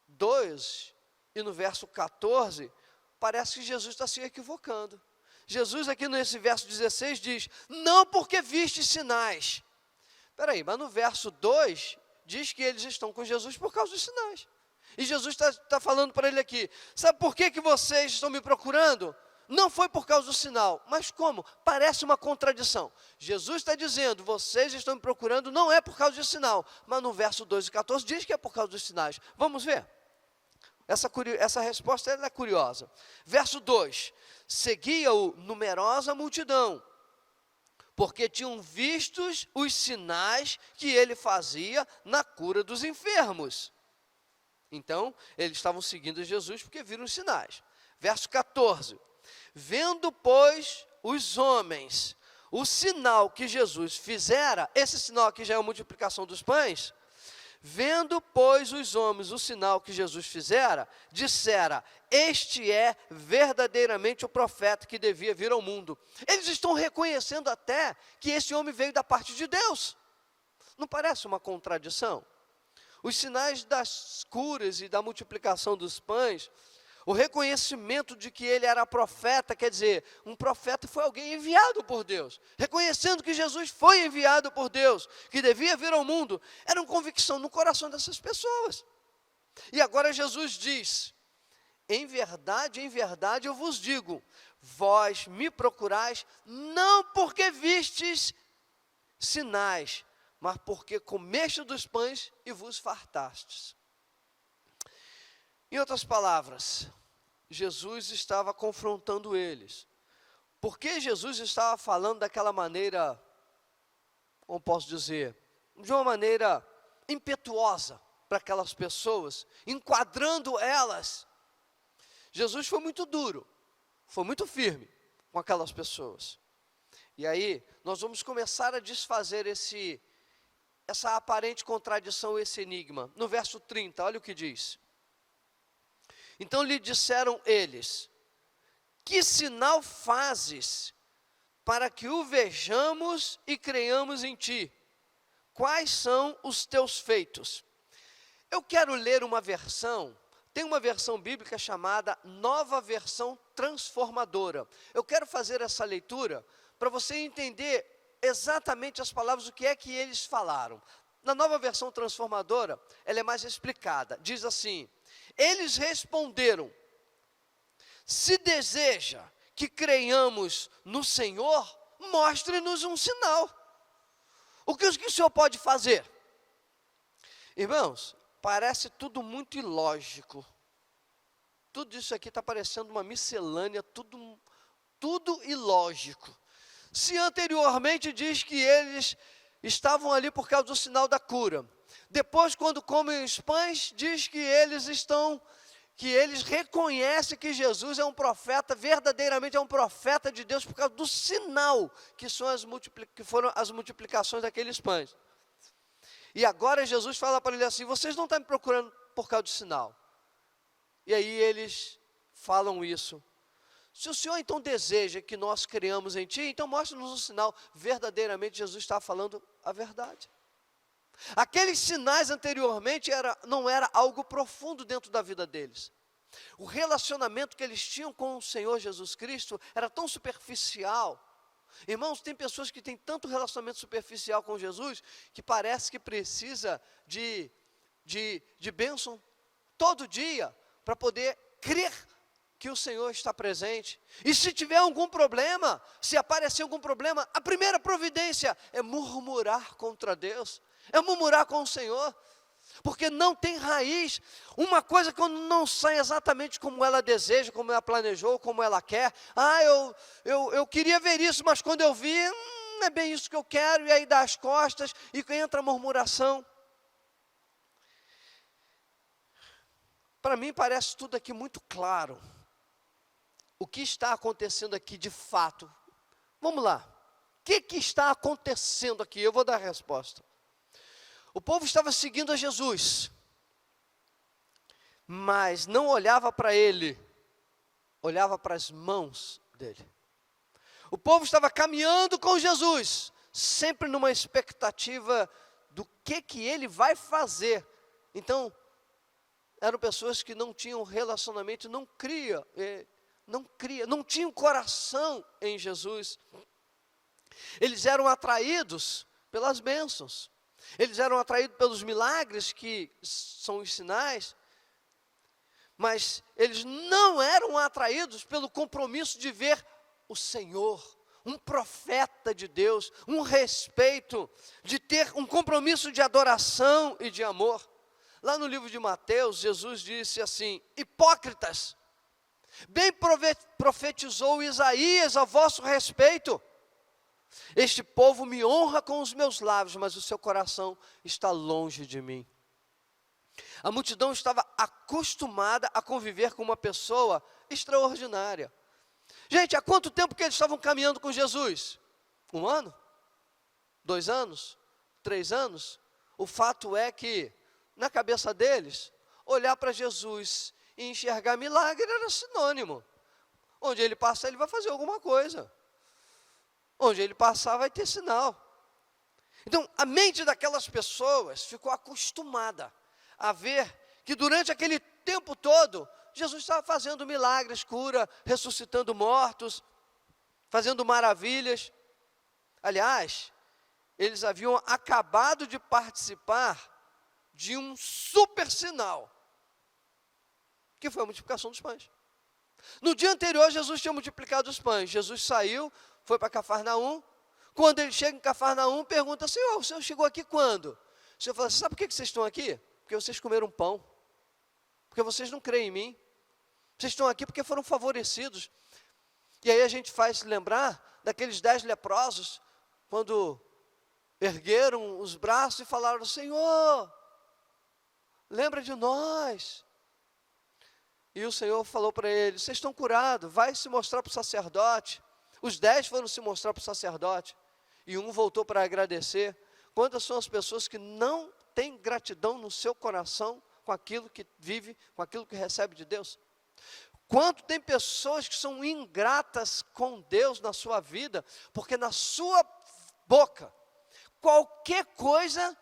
2 e no verso 14, parece que Jesus está se equivocando. Jesus aqui nesse verso 16 diz: não porque viste sinais. Espera aí, mas no verso 2 diz que eles estão com Jesus por causa dos sinais. E Jesus está falando para ele aqui: sabe por que vocês estão me procurando? Não foi por causa do sinal. Mas como? Parece uma contradição. Jesus está dizendo: vocês estão me procurando, não é por causa do sinal. Mas no verso 2 e 14 diz que é por causa dos sinais. Vamos ver? Essa resposta é curiosa. Verso 2: seguia-o numerosa multidão, porque tinham vistos os sinais que ele fazia na cura dos enfermos. Então, eles estavam seguindo Jesus porque viram os sinais. Verso 14: vendo, pois, os homens o sinal que Jesus fizera, esse sinal aqui já é a multiplicação dos pães. Vendo, pois, os homens o sinal que Jesus fizera, dissera: este é verdadeiramente o profeta que devia vir ao mundo. Eles estão reconhecendo até que esse homem veio da parte de Deus. Não parece uma contradição? Os sinais das curas e da multiplicação dos pães, o reconhecimento de que ele era profeta, quer dizer, um profeta foi alguém enviado por Deus. Reconhecendo que Jesus foi enviado por Deus, que devia vir ao mundo, era uma convicção no coração dessas pessoas. E agora Jesus diz: em verdade eu vos digo, vós me procurais, não porque vistes sinais, mas porque comeste dos pães e vos fartastes. Em outras palavras, Jesus estava confrontando eles. Por que Jesus estava falando daquela maneira, como posso dizer, de uma maneira impetuosa para aquelas pessoas, enquadrando elas? Jesus foi muito duro, foi muito firme com aquelas pessoas. E aí, nós vamos começar a desfazer essa aparente contradição, esse enigma. No verso 30, olha o que diz. Então lhe disseram eles: que sinal fazes para que o vejamos e creiamos em ti? Quais são os teus feitos? Eu quero ler uma versão, tem uma versão bíblica chamada Nova Versão Transformadora. Eu quero fazer essa leitura para você entender exatamente as palavras, o que é que eles falaram. Na Nova Versão Transformadora, ela é mais explicada. Diz assim: eles responderam: se deseja que creiamos no Senhor, mostre-nos um sinal. O que o Senhor pode fazer? Irmãos, parece tudo muito ilógico. Tudo isso aqui está parecendo uma miscelânea, tudo ilógico. Se anteriormente diz que eles estavam ali por causa do sinal da cura. Depois, quando comem os pães, diz que eles reconhecem que Jesus é um profeta, verdadeiramente é um profeta de Deus por causa do sinal que foram as multiplicações daqueles pães. E agora Jesus fala para ele assim: vocês não estão me procurando por causa do sinal. E aí eles falam isso. Se o Senhor então deseja que nós criamos em ti, então mostre-nos um sinal. Verdadeiramente Jesus está falando a verdade. Aqueles sinais anteriormente não era algo profundo dentro da vida deles. O relacionamento que eles tinham com o Senhor Jesus Cristo era tão superficial. Irmãos, tem pessoas que têm tanto relacionamento superficial com Jesus, que parece que precisa de bênção todo dia, para poder crer que o Senhor está presente. E se tiver algum problema, se aparecer algum problema, a primeira providência é murmurar contra Deus, é murmurar com o Senhor, porque não tem raiz. Uma coisa que não sai exatamente como ela deseja, como ela planejou, como ela quer. Eu queria ver isso, mas quando eu vi, não é bem isso que eu quero, e aí dá as costas, e entra a murmuração. Para mim parece tudo aqui muito claro. O que está acontecendo aqui de fato? Vamos lá. O que está acontecendo aqui? Eu vou dar a resposta. O povo estava seguindo a Jesus, mas não olhava para ele, olhava para as mãos dele. O povo estava caminhando com Jesus, sempre numa expectativa do que ele vai fazer. Então, eram pessoas que não tinham relacionamento, não tinham coração em Jesus. Eles eram atraídos pelas bênçãos. Eles eram atraídos pelos milagres, que são os sinais, mas eles não eram atraídos pelo compromisso de ver o Senhor, um profeta de Deus, um respeito, de ter um compromisso de adoração e de amor. Lá no livro de Mateus, Jesus disse assim: hipócritas, bem profetizou Isaías a vosso respeito. Este povo me honra com os meus lábios, mas o seu coração está longe de mim. A multidão estava acostumada a conviver com uma pessoa extraordinária. Gente, há quanto tempo que eles estavam caminhando com Jesus? 1 ano? 2 anos? 3 anos? O fato é que, na cabeça deles, olhar para Jesus e enxergar milagre era sinônimo. Onde ele passa, ele vai fazer alguma coisa. Onde ele passar, vai ter sinal. Então, a mente daquelas pessoas ficou acostumada a ver que durante aquele tempo todo, Jesus estava fazendo milagres, cura, ressuscitando mortos, fazendo maravilhas. Aliás, eles haviam acabado de participar de um super sinal, que foi a multiplicação dos pães. No dia anterior, Jesus tinha multiplicado os pães. Jesus saiu, foi para Cafarnaum. Quando ele chega em Cafarnaum, pergunta: Senhor, o Senhor chegou aqui quando? O Senhor fala: sabe por que vocês estão aqui? Porque vocês comeram pão, porque vocês não creem em mim. Vocês estão aqui porque foram favorecidos. E aí a gente faz lembrar daqueles 10 leprosos, quando ergueram os braços e falaram: Senhor, lembra de nós. E o Senhor falou para eles: vocês estão curados, vai se mostrar para o sacerdote. Os 10 foram se mostrar para o sacerdote, e um voltou para agradecer. Quantas são as pessoas que não têm gratidão no seu coração com aquilo que vive, com aquilo que recebe de Deus? Quanto tem pessoas que são ingratas com Deus na sua vida, porque na sua boca, qualquer coisa,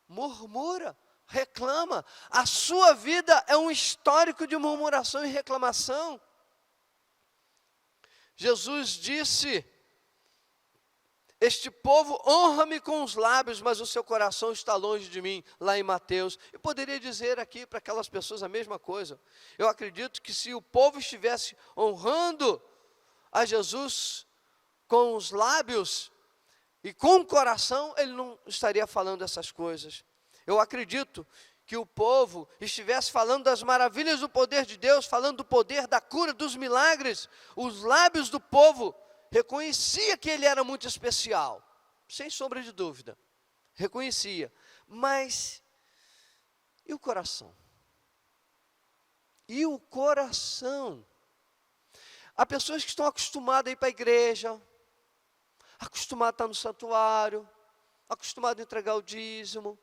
murmura, reclama. A sua vida é um histórico de murmuração e reclamação. Jesus disse: este povo honra-me com os lábios, mas o seu coração está longe de mim, lá em Mateus. Eu poderia dizer aqui para aquelas pessoas a mesma coisa. Eu acredito que se o povo estivesse honrando a Jesus com os lábios e com o coração, ele não estaria falando essas coisas. Eu acredito que o povo estivesse falando das maravilhas do poder de Deus, falando do poder da cura, dos milagres. Os lábios do povo reconhecia que ele era muito especial, sem sombra de dúvida, reconhecia, mas e o coração? E o coração? Há pessoas que estão acostumadas a ir para a igreja, acostumadas a estar no santuário, acostumadas a entregar o dízimo,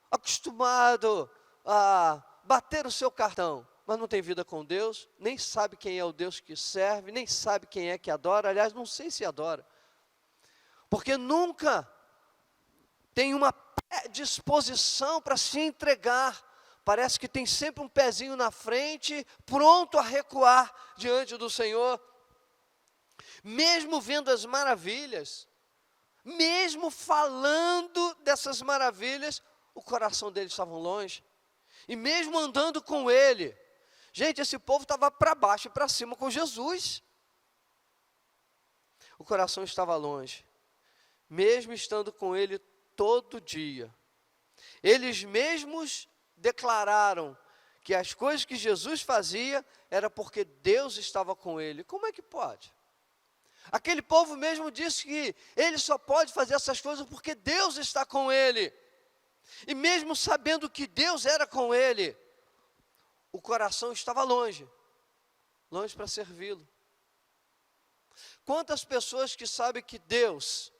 acostumado a bater o seu cartão, mas não tem vida com Deus, nem sabe quem é o Deus que serve, nem sabe quem é que adora. Aliás, não sei se adora, porque nunca tem uma predisposição para se entregar. Parece que tem sempre um pezinho na frente, pronto a recuar diante do Senhor. Mesmo vendo as maravilhas, mesmo falando dessas maravilhas, o coração deles estava longe. E mesmo andando com ele, gente, esse povo estava para baixo e para cima com Jesus. O coração estava longe, mesmo estando com ele todo dia. Eles mesmos declararam que as coisas que Jesus fazia era porque Deus estava com ele. Como é que pode? Aquele povo mesmo disse que ele só pode fazer essas coisas porque Deus está com ele. E mesmo sabendo que Deus era com ele, o coração estava longe, longe para servi-lo. Quantas pessoas que sabem que Deus,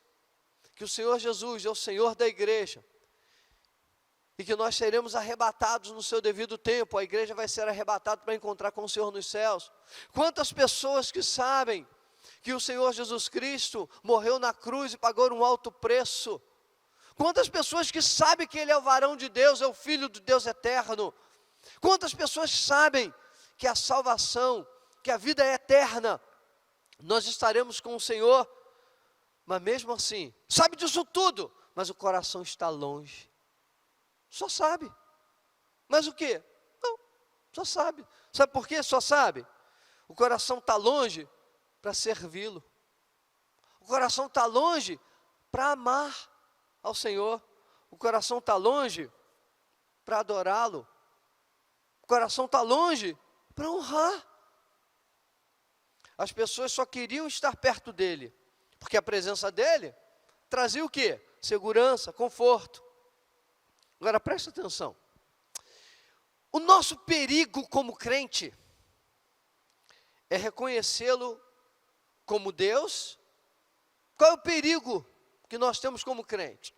que o Senhor Jesus é o Senhor da igreja, e que nós seremos arrebatados no seu devido tempo, a igreja vai ser arrebatada para encontrar com o Senhor nos céus. Quantas pessoas que sabem que o Senhor Jesus Cristo morreu na cruz e pagou um alto preço. Quantas pessoas que sabem que Ele é o varão de Deus, é o Filho de Deus eterno. Quantas pessoas sabem que a salvação, que a vida é eterna, nós estaremos com o Senhor, mas mesmo assim, sabe disso tudo, mas o coração está longe. Só sabe. Mas o quê? Não, só sabe. Sabe por quê? Só sabe. O coração está longe para servi-lo. O coração está longe para amar ao Senhor. O coração está longe para adorá-lo. O coração está longe para honrar. As pessoas só queriam estar perto dele, porque a presença dele trazia o quê? Segurança, conforto. Agora presta atenção. O nosso perigo como crente é reconhecê-lo como Deus. Qual é o perigo que nós temos como crente?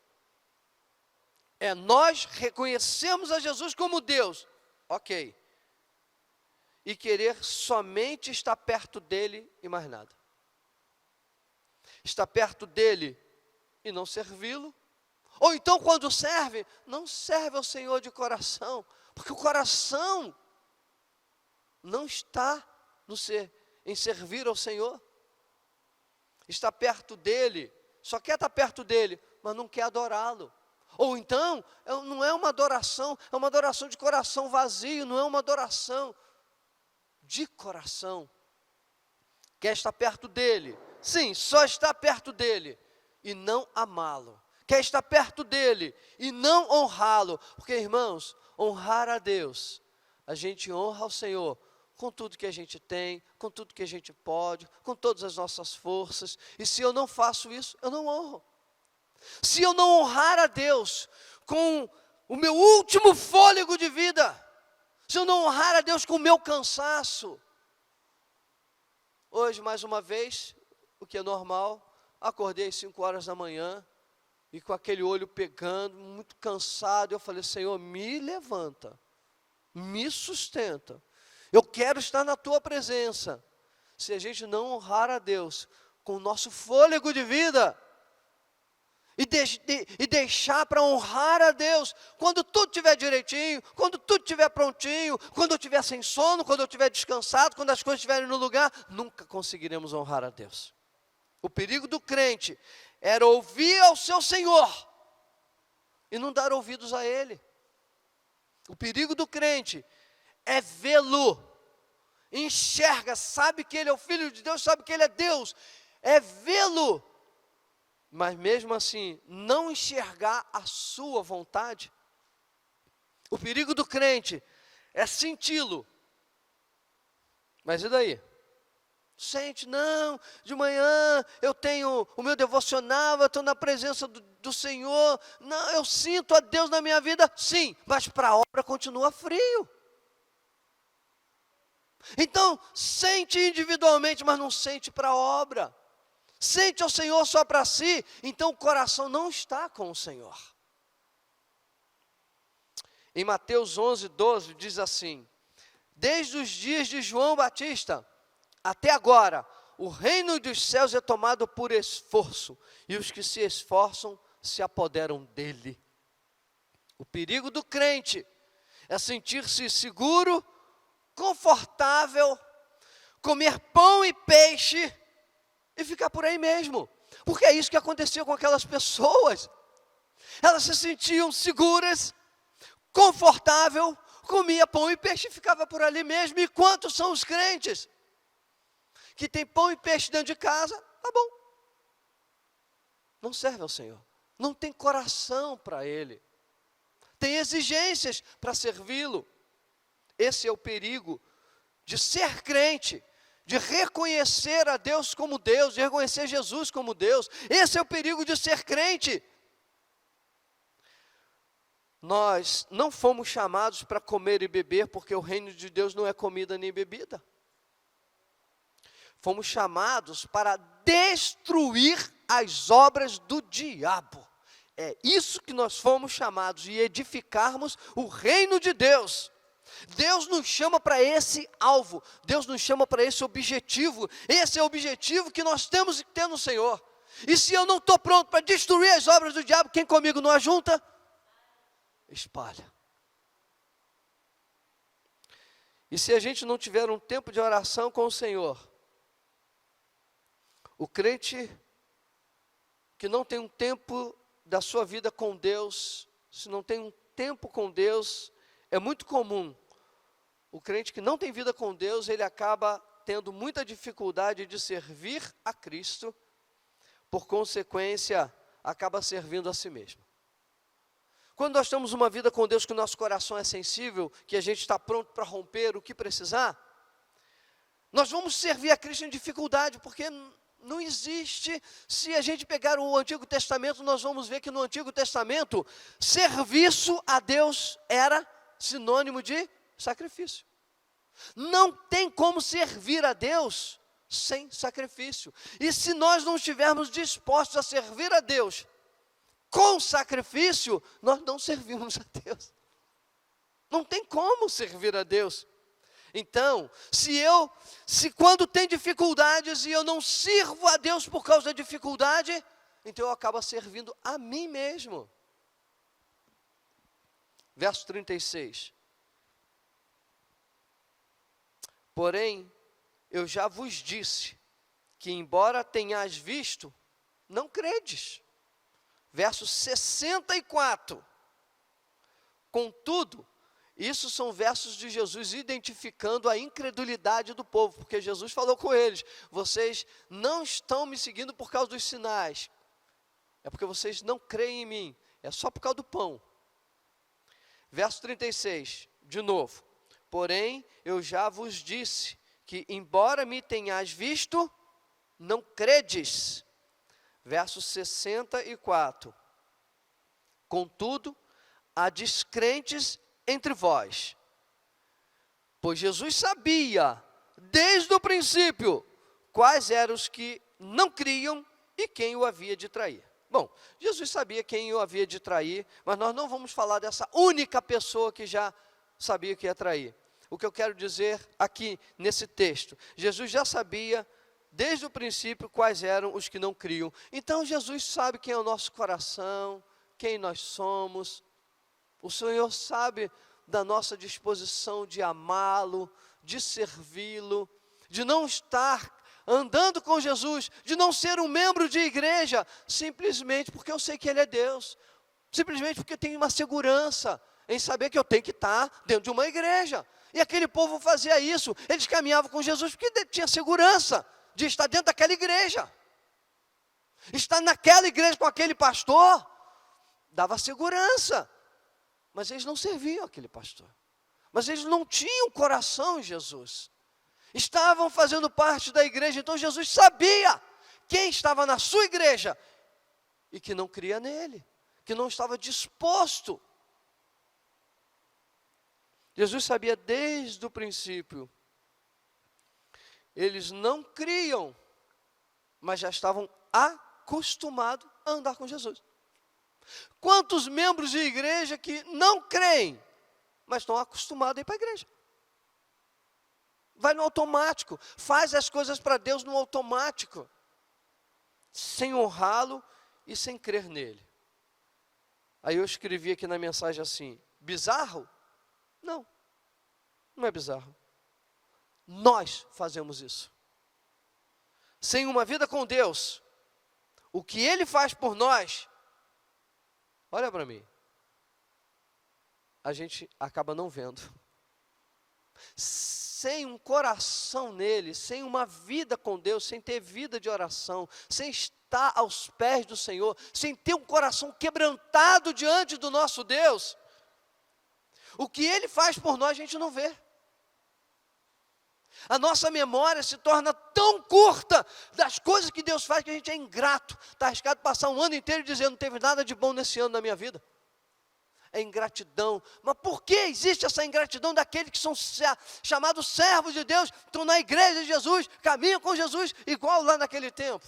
É nós reconhecermos a Jesus como Deus, ok, e querer somente estar perto dele e mais nada. Estar perto dele e não servi-lo. Ou então quando serve, não serve ao Senhor de coração, porque o coração não está em servir ao Senhor. Está perto dele, só quer estar perto dele, mas não quer adorá-lo. Ou então, não é uma adoração, é uma adoração de coração vazio, não é uma adoração de coração. Quer estar perto dele, sim, só estar perto dele e não amá-lo. Quer estar perto dele e não honrá-lo, porque irmãos, honrar a Deus, a gente honra ao Senhor com tudo que a gente tem, com tudo que a gente pode, com todas as nossas forças, e se eu não faço isso, eu não honro. Se eu não honrar a Deus com o meu último fôlego de vida, se eu não honrar a Deus com o meu cansaço, hoje mais uma vez, o que é normal, acordei às 5 horas da manhã, e com aquele olho pegando, muito cansado, eu falei, Senhor, me levanta, me sustenta. Eu quero estar na tua presença. Se a gente não honrar a Deus com o nosso fôlego de vida, e deixar para honrar a Deus, quando tudo estiver direitinho, quando tudo estiver prontinho, quando eu estiver sem sono, quando eu estiver descansado, quando as coisas estiverem no lugar, nunca conseguiremos honrar a Deus. O perigo do crente era ouvir ao seu Senhor e não dar ouvidos a Ele. O perigo do crente é vê-lo, enxerga, sabe que Ele é o Filho de Deus, sabe que Ele é Deus, é vê-lo, mas mesmo assim não enxergar a sua vontade. O perigo do crente é senti-lo, mas e daí? Sente, não, de manhã eu tenho o meu devocional, eu estou na presença do Senhor, não, eu sinto a Deus na minha vida, sim, mas para a obra continua frio. Então, sente individualmente, mas não sente para a obra. Sente ao Senhor só para si, então o coração não está com o Senhor. Em Mateus 11:12 diz assim: desde os dias de João Batista até agora, o reino dos céus é tomado por esforço, e os que se esforçam se apoderam dele. O perigo do crente é sentir-se seguro, confortável, comer pão e peixe e ficar por aí mesmo, porque é isso que aconteceu com aquelas pessoas. Elas se sentiam seguras, confortável, comia pão e peixe e ficava por ali mesmo. E quantos são os crentes que tem pão e peixe dentro de casa? Tá bom, não serve ao Senhor, não tem coração para Ele, tem exigências para servi-lo. Esse é o perigo de ser crente, de reconhecer a Deus como Deus, de reconhecer Jesus como Deus. Esse é o perigo de ser crente. Nós não fomos chamados para comer e beber, porque o reino de Deus não é comida nem bebida. Fomos chamados para destruir as obras do diabo. É isso que nós fomos chamados, e edificarmos o reino de Deus. Deus nos chama para esse alvo, Deus nos chama para esse objetivo. Esse é o objetivo que nós temos que ter no Senhor. E se eu não estou pronto para destruir as obras do diabo, quem comigo não ajunta? Espalha. E se a gente não tiver um tempo de oração com o Senhor, o crente que não tem um tempo da sua vida com Deus, se não tem um tempo com Deus, é muito comum. O crente que não tem vida com Deus, ele acaba tendo muita dificuldade de servir a Cristo, por consequência, acaba servindo a si mesmo. Quando nós temos uma vida com Deus, que o nosso coração é sensível, que a gente está pronto para romper o que precisar, nós vamos servir a Cristo em dificuldade, porque não existe. Se a gente pegar o Antigo Testamento, nós vamos ver que no Antigo Testamento, serviço a Deus era sinônimo de sacrifício. Não tem como servir a Deus sem sacrifício. E se nós não estivermos dispostos a servir a Deus com sacrifício, nós não servimos a Deus. Não tem como servir a Deus. Então, se quando tem dificuldades e eu não sirvo a Deus por causa da dificuldade, então eu acabo servindo a mim mesmo. Verso 36. Porém, eu já vos disse, que embora tenhas visto, não credes. Verso 64. Contudo, isso são versos de Jesus identificando a incredulidade do povo, porque Jesus falou com eles: vocês não estão me seguindo por causa dos sinais, é porque vocês não creem em mim, é só por causa do pão. Verso 36, de novo. Porém, eu já vos disse que, embora me tenhas visto, não credes. Verso 64. Contudo, há descrentes entre vós, pois Jesus sabia, desde o princípio, quais eram os que não criam e quem o havia de trair. Bom, Jesus sabia quem o havia de trair, mas nós não vamos falar dessa única pessoa que já sabia que ia trair. o que eu quero dizer aqui nesse texto? Jesus já sabia desde o princípio quais eram os que não criam. Então Jesus sabe quem é o nosso coração, quem nós somos. O Senhor sabe da nossa disposição de amá-lo, de servi-lo, de não estar andando com Jesus, de não ser um membro de igreja, simplesmente porque eu sei que Ele é Deus, simplesmente porque eu tenho uma segurança em saber que eu tenho que estar dentro de uma igreja. E aquele povo fazia isso, eles caminhavam com Jesus porque tinha segurança de estar dentro daquela igreja. Estar naquela igreja com aquele pastor dava segurança, mas eles não serviam aquele pastor. Mas eles não tinham coração em Jesus. Estavam fazendo parte da igreja, então Jesus sabia quem estava na sua igreja e que não cria nele, que não estava disposto. Jesus sabia desde o princípio. Eles não criam, mas já estavam acostumados a andar com Jesus. Quantos membros de igreja que não creem, mas estão acostumados a ir para a igreja? Vai no automático, faz as coisas para Deus no automático, sem honrá-lo e sem crer nele. Aí eu escrevi aqui na mensagem assim: bizarro? Não, não é bizarro. Nós fazemos isso. Sem uma vida com Deus, o que Ele faz por nós, olha para mim, a gente acaba não vendo. Sem um coração nele, sem uma vida com Deus, sem ter vida de oração, sem estar aos pés do Senhor, sem ter um coração quebrantado diante do nosso Deus, o que Ele faz por nós a gente não vê. A nossa memória se torna tão curta das coisas que Deus faz que a gente é ingrato. Está arriscado passar um ano inteiro dizendo: não teve nada de bom nesse ano na minha vida. É ingratidão. Mas por que existe essa ingratidão daqueles que são chamados servos de Deus, estão na igreja de Jesus, caminham com Jesus, igual lá naquele tempo?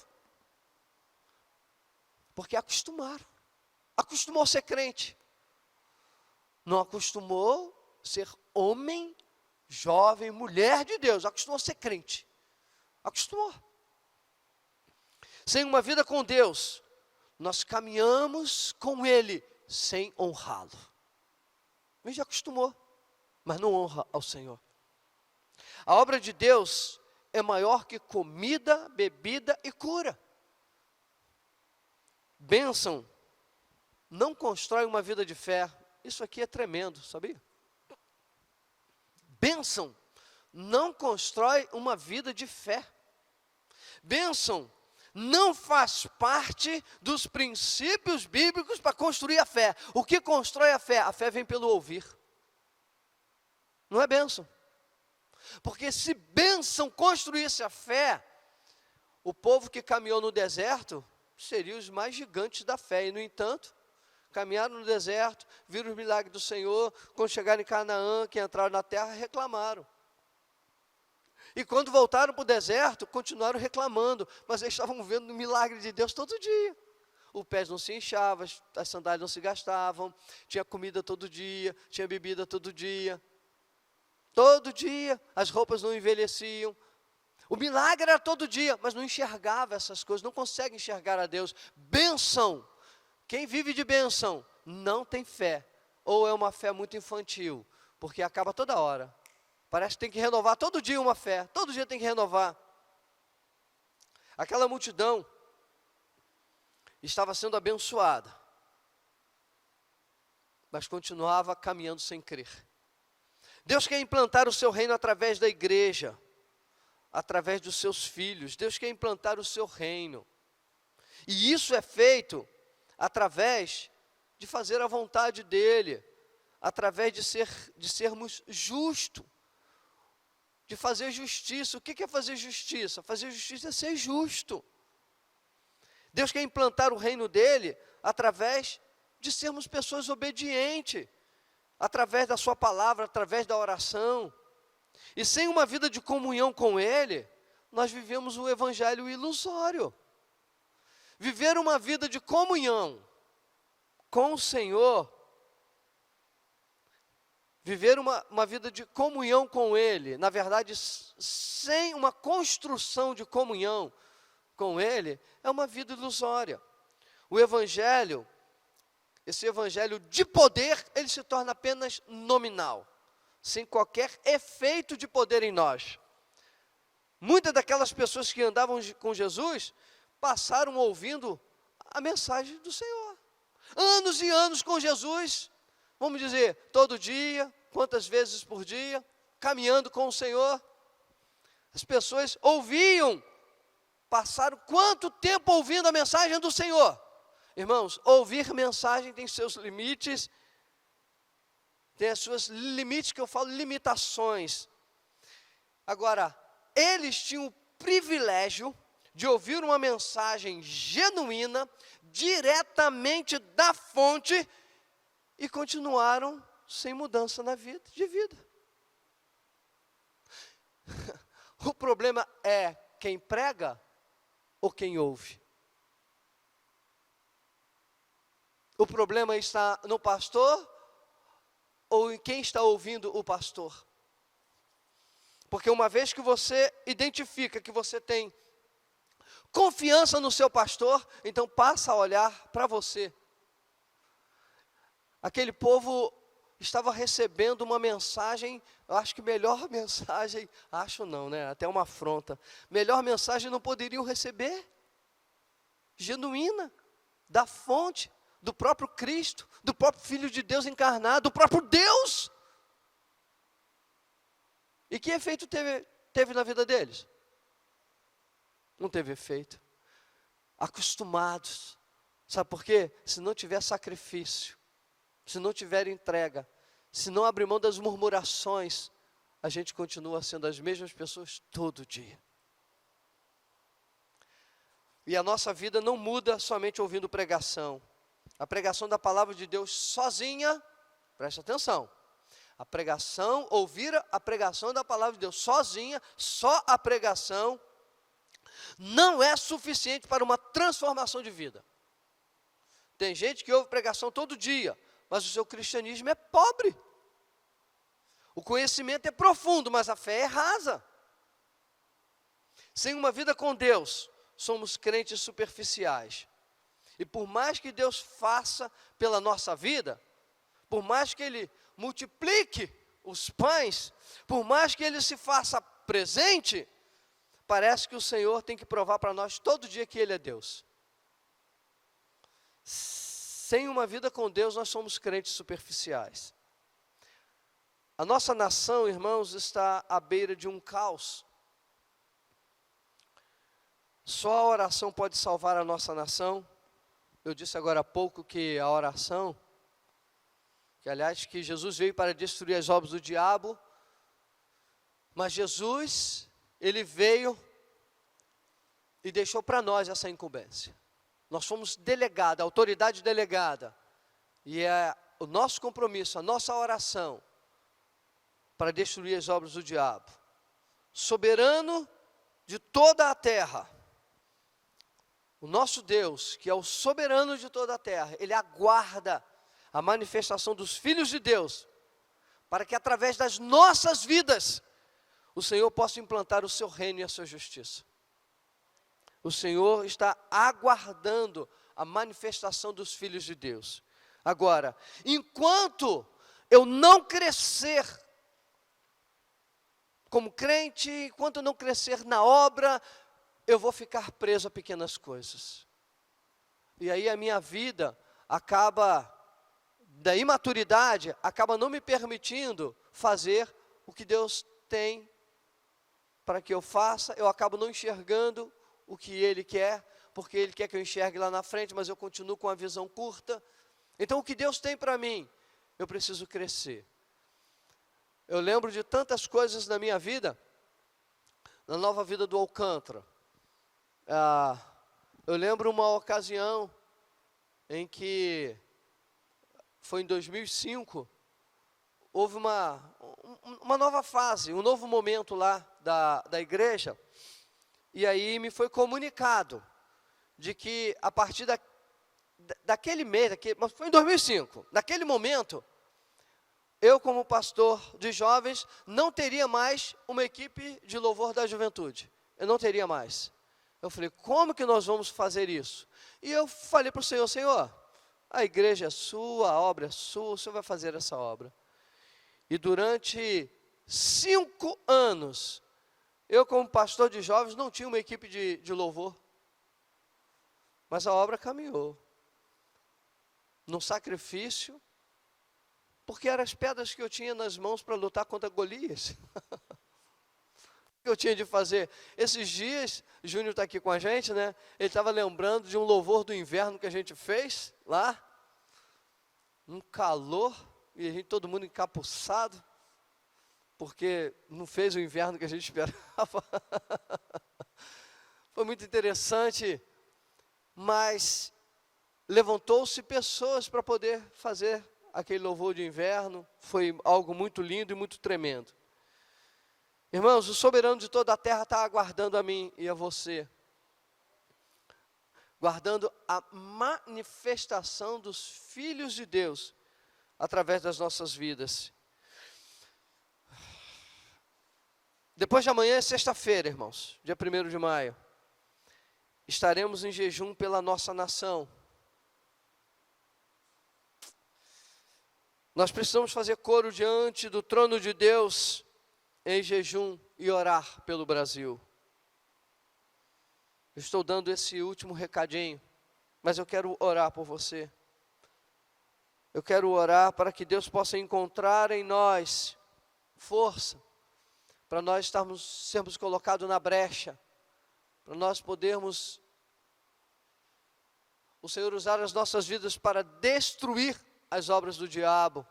Porque acostumaram. Acostumou a ser crente. Não acostumou a ser homem, jovem, mulher de Deus. Acostumou a ser crente. Acostumou. Sem uma vida com Deus, nós caminhamos com Ele sem honrá-lo. A gente já acostumou, mas não honra ao Senhor. A obra de Deus é maior que comida, bebida e cura. Bênção não constrói uma vida de fé. Isso aqui é tremendo, sabia? Bênção não constrói uma vida de fé. Bênção não faz parte dos princípios bíblicos para construir a fé. O que constrói a fé? A fé vem pelo ouvir. Não é bênção. Porque se bênção construísse a fé, o povo que caminhou no deserto seriam os mais gigantes da fé. E, no entanto, caminharam no deserto, viram os milagres do Senhor. Quando chegaram em Canaã, que entraram na terra, reclamaram. E quando voltaram para o deserto, continuaram reclamando, mas eles estavam vendo o milagre de Deus todo dia. O pé não se inchava, as sandálias não se gastavam, tinha comida todo dia, tinha bebida todo dia. Todo dia, as roupas não envelheciam. O milagre era todo dia, mas não enxergava essas coisas, não consegue enxergar a Deus. Bênção. Quem vive de bênção não tem fé, ou é uma fé muito infantil, porque acaba toda hora. Parece que tem que renovar todo dia uma fé, todo dia tem que renovar. Aquela multidão estava sendo abençoada, mas continuava caminhando sem crer. Deus quer implantar o seu reino através da igreja, através dos seus filhos. Deus quer implantar o seu reino. E isso é feito através de fazer a vontade dEle, através de sermos justos. De fazer justiça. O que é fazer justiça? Fazer justiça é ser justo. Deus quer implantar o reino dele através de sermos pessoas obedientes, através da sua palavra, através da oração. E sem uma vida de comunhão com Ele, nós vivemos um evangelho ilusório. Viver uma vida de comunhão com o Senhor, viver uma vida de comunhão com Ele, na verdade, sem uma construção de comunhão com Ele, é uma vida ilusória. O Evangelho, esse Evangelho de poder, ele se torna apenas nominal, sem qualquer efeito de poder em nós. Muitas daquelas pessoas que andavam com Jesus, passaram ouvindo a mensagem do Senhor. Anos e anos com Jesus, vamos dizer, todo dia, quantas vezes por dia, caminhando com o Senhor. As pessoas ouviam, passaram quanto tempo ouvindo a mensagem do Senhor? Irmãos, ouvir mensagem tem seus limites, tem as suas limites, que eu falo limitações. Agora, eles tinham o privilégio de ouvir uma mensagem genuína, diretamente da fonte, e continuaram sem mudança de vida. O problema é quem prega ou quem ouve. O problema está no pastor ou em quem está ouvindo o pastor. Porque uma vez que você identifica que você tem confiança no seu pastor, então passa a olhar para você. Aquele povo estava recebendo uma mensagem, eu acho que melhor mensagem, acho não, né? Até uma afronta. Melhor mensagem não poderiam receber. Genuína, da fonte, do próprio Cristo, do próprio Filho de Deus encarnado, do próprio Deus. E que efeito teve na vida deles? Não teve efeito. Acostumados. Sabe por quê? Se não tiver sacrifício, se não tiver entrega, se não abrir mão das murmurações, a gente continua sendo as mesmas pessoas todo dia. E a nossa vida não muda somente ouvindo pregação. A pregação da palavra de Deus sozinha, preste atenção. A pregação, ouvir a pregação da palavra de Deus sozinha, só a pregação, não é suficiente para uma transformação de vida. Tem gente que ouve pregação todo dia, mas o seu cristianismo é pobre. O conhecimento é profundo, mas a fé é rasa. Sem uma vida com Deus, somos crentes superficiais. E por mais que Deus faça pela nossa vida, por mais que Ele multiplique os pães, por mais que Ele se faça presente, parece que o Senhor tem que provar para nós todo dia que Ele é Deus. Sem uma vida com Deus, nós somos crentes superficiais. A nossa nação, irmãos, está à beira de um caos. Só a oração pode salvar a nossa nação. Eu disse agora há pouco que a oração, que aliás, que Jesus veio para destruir as obras do diabo, mas Jesus, Ele veio e deixou para nós essa incumbência. Nós fomos delegados, autoridade delegada, e é o nosso compromisso, a nossa oração, para destruir as obras do diabo. Soberano de toda a terra, o nosso Deus, que é o soberano de toda a terra, Ele aguarda a manifestação dos filhos de Deus, para que através das nossas vidas, o Senhor possa implantar o seu reino e a sua justiça. O Senhor está aguardando a manifestação dos filhos de Deus. Agora, enquanto eu não crescer como crente, enquanto eu não crescer na obra, eu vou ficar preso a pequenas coisas. E aí a minha vida acaba, da imaturidade, acaba não me permitindo fazer o que Deus tem para que eu faça. Eu acabo não enxergando o que Ele quer, porque Ele quer que eu enxergue lá na frente, mas eu continuo com a visão curta. Então o que Deus tem para mim, eu preciso crescer. Eu lembro de tantas coisas na minha vida, na nova vida do Alcântara. Eu lembro uma ocasião em que, foi em 2005, houve uma nova fase, um novo momento lá da igreja, e aí me foi comunicado de que a partir daquele mês, mas foi em 2005, naquele momento, eu como pastor de jovens, não teria mais uma equipe de louvor da juventude. Eu não teria mais. Eu falei, como que nós vamos fazer isso? E eu falei para o Senhor, Senhor, a igreja é sua, a obra é sua, o Senhor vai fazer essa obra. E durante 5 anos, eu como pastor de jovens não tinha uma equipe de louvor. Mas a obra caminhou. Num sacrifício, porque eram as pedras que eu tinha nas mãos para lutar contra Golias. O que eu tinha de fazer? Esses dias, Júnior está aqui com a gente, né? Ele estava lembrando de um louvor do inverno que a gente fez lá. Um calor, e a gente, todo mundo encapuçado, porque não fez o inverno que a gente esperava. Foi muito interessante, mas levantou-se pessoas para poder fazer aquele louvor de inverno. Foi algo muito lindo e muito tremendo. Irmãos, o soberano de toda a terra está aguardando a mim e a você, guardando a manifestação dos filhos de Deus através das nossas vidas. Depois de amanhã é sexta-feira, irmãos, dia 1º de maio. Estaremos em jejum pela nossa nação. Nós precisamos fazer coro diante do trono de Deus em jejum e orar pelo Brasil. Eu estou dando esse último recadinho, mas eu quero orar por você. Eu quero orar para que Deus possa encontrar em nós força, para nós sermos colocados na brecha, para nós podermos, o Senhor usar as nossas vidas para destruir as obras do diabo.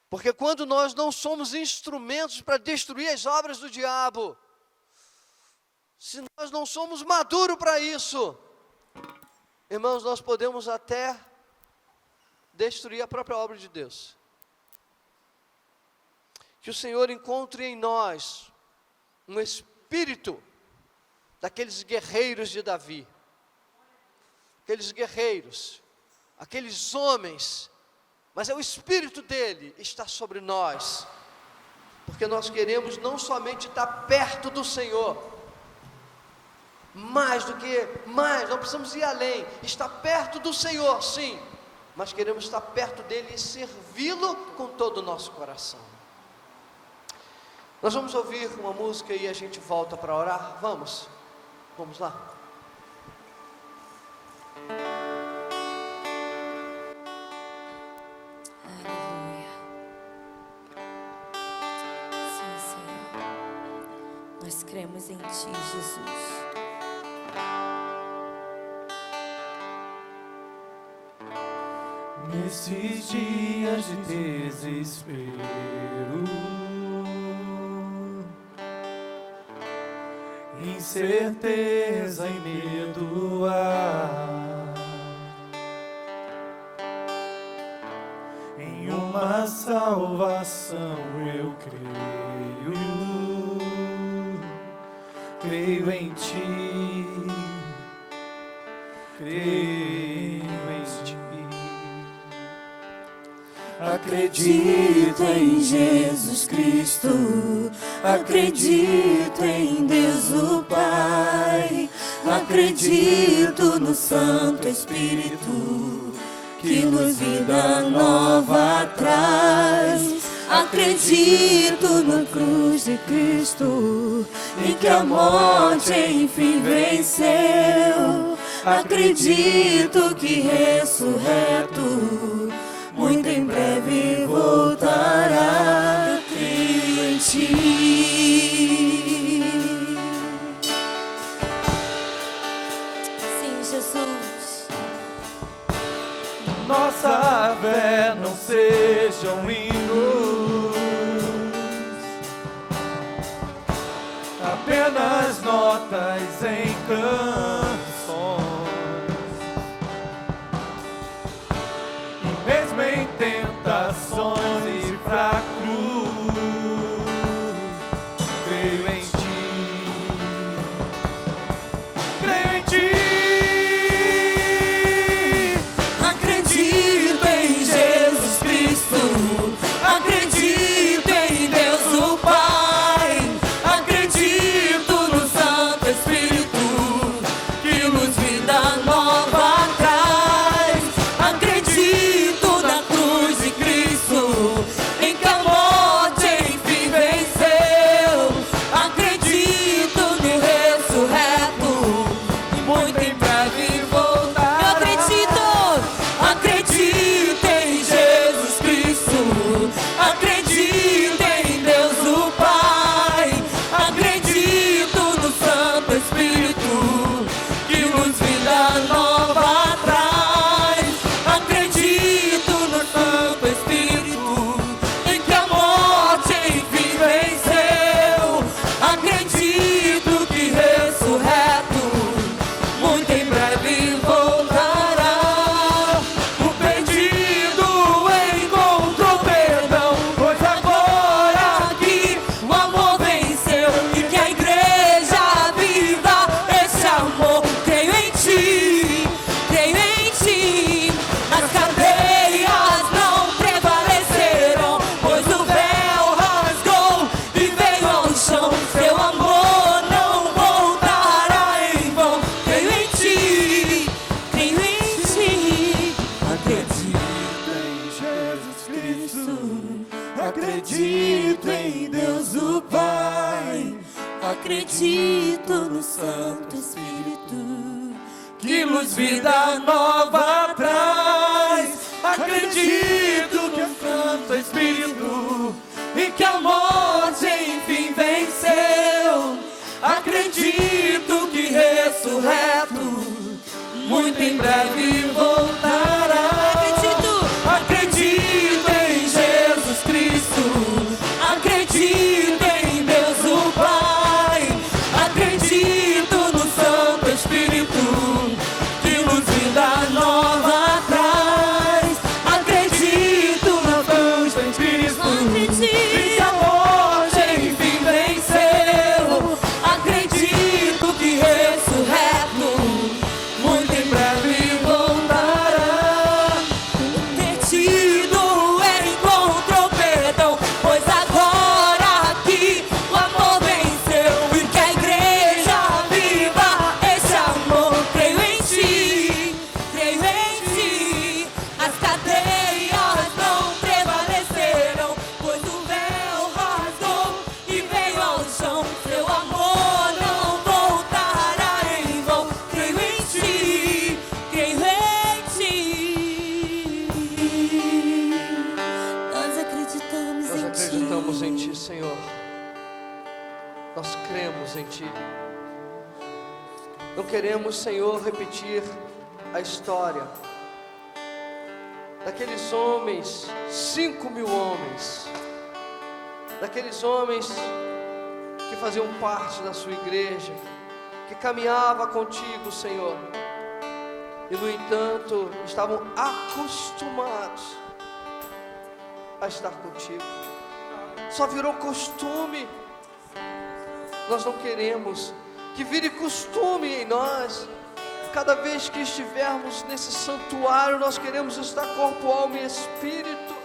Porque quando nós não somos instrumentos para destruir as obras do diabo, se nós não somos maduros para isso, irmãos, nós podemos até destruir a própria obra de Deus. Que o Senhor encontre em nós um espírito daqueles guerreiros de Davi, aqueles guerreiros, aqueles homens, mas é o Espírito dele está sobre nós, porque nós queremos não somente estar perto do Senhor, mais, não precisamos ir além, estar perto do Senhor, sim, mas queremos estar perto dele e servi-lo com todo o nosso coração. Nós vamos ouvir uma música e a gente volta para orar, vamos lá. Nós cremos em Ti, Jesus. Nesses dias de desespero, incerteza e medo há, em uma salvação eu creio. Creio em Ti, creio em Ti. Acredito em Jesus Cristo, acredito em Deus o Pai, acredito no Santo Espírito, que nos vida nova traz. Acredito na cruz de Cristo e que a morte enfim venceu. Acredito que ressurreto muito em breve voltará. Eu creio em Ti. Sim, Jesus. Nossa fé não sejam hinos, apenas notas em canções, e mesmo em tentações e pra cruz, creio em Ti, creio em Ti. Acredito em Jesus Cristo, Acredito em Deus o Pai, Acredito no Santo Espírito, que luz, vida nova traz. Acredito que o Santo Espírito e que a morte enfim venceu. Acredito que ressurreto muito em breve voltará. Acredito em Jesus Cristo, acredito em Deus o Pai, acredito no Santo Espírito, que luz, vida nova traz. Acredito na luz do Espírito e que a morte enfim venceu. Acredito que ressurreto muito em breve voltará. Detido encontrou perdão, pois agora aqui o amor venceu. E que a igreja viva esse amor. Creio em ti, creio em ti. As cadeias não prevaleceram, pois o véu rasgou e veio ao chão. Seu amor não voltará em vão. Creio em ti, creio em ti. nós acreditamos Nós em acreditamos Ti. em Ti, Senhor. Nós cremos em Ti. Não queremos, Senhor, repetir a história daqueles homens, 5.000 homens, daqueles homens que faziam parte da sua igreja, que caminhava contigo, Senhor, e no entanto estavam acostumados a estar contigo. Só virou costume. Nós não queremos que vire costume em nós. Cada vez que estivermos nesse santuário, nós queremos estar corpo, alma e espírito.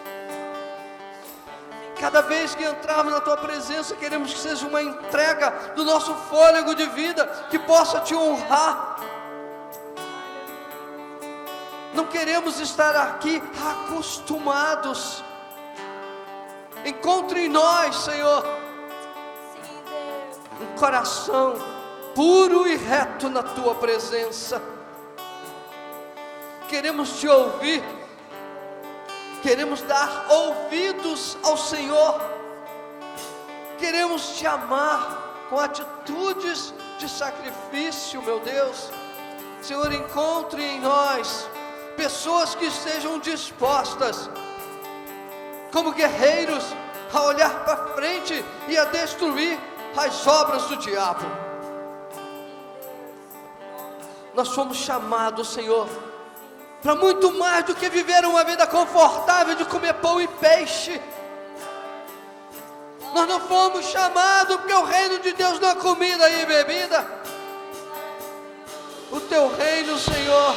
Cada vez que entrarmos na Tua presença, queremos que seja uma entrega do nosso fôlego de vida, que possa Te honrar. Não queremos estar aqui acostumados. Encontre em nós, Senhor, um coração puro e reto na Tua presença. Queremos Te ouvir, queremos dar ouvidos ao Senhor, queremos Te amar com atitudes de sacrifício, meu Deus. Senhor, encontre em nós pessoas que estejam dispostas, como guerreiros, a olhar para frente e a destruir as obras do diabo. Nós fomos chamados, Senhor, para muito mais do que viver uma vida confortável de comer pão e peixe. Nós não fomos chamados porque o reino de Deus não é comida e bebida. O Teu reino, Senhor,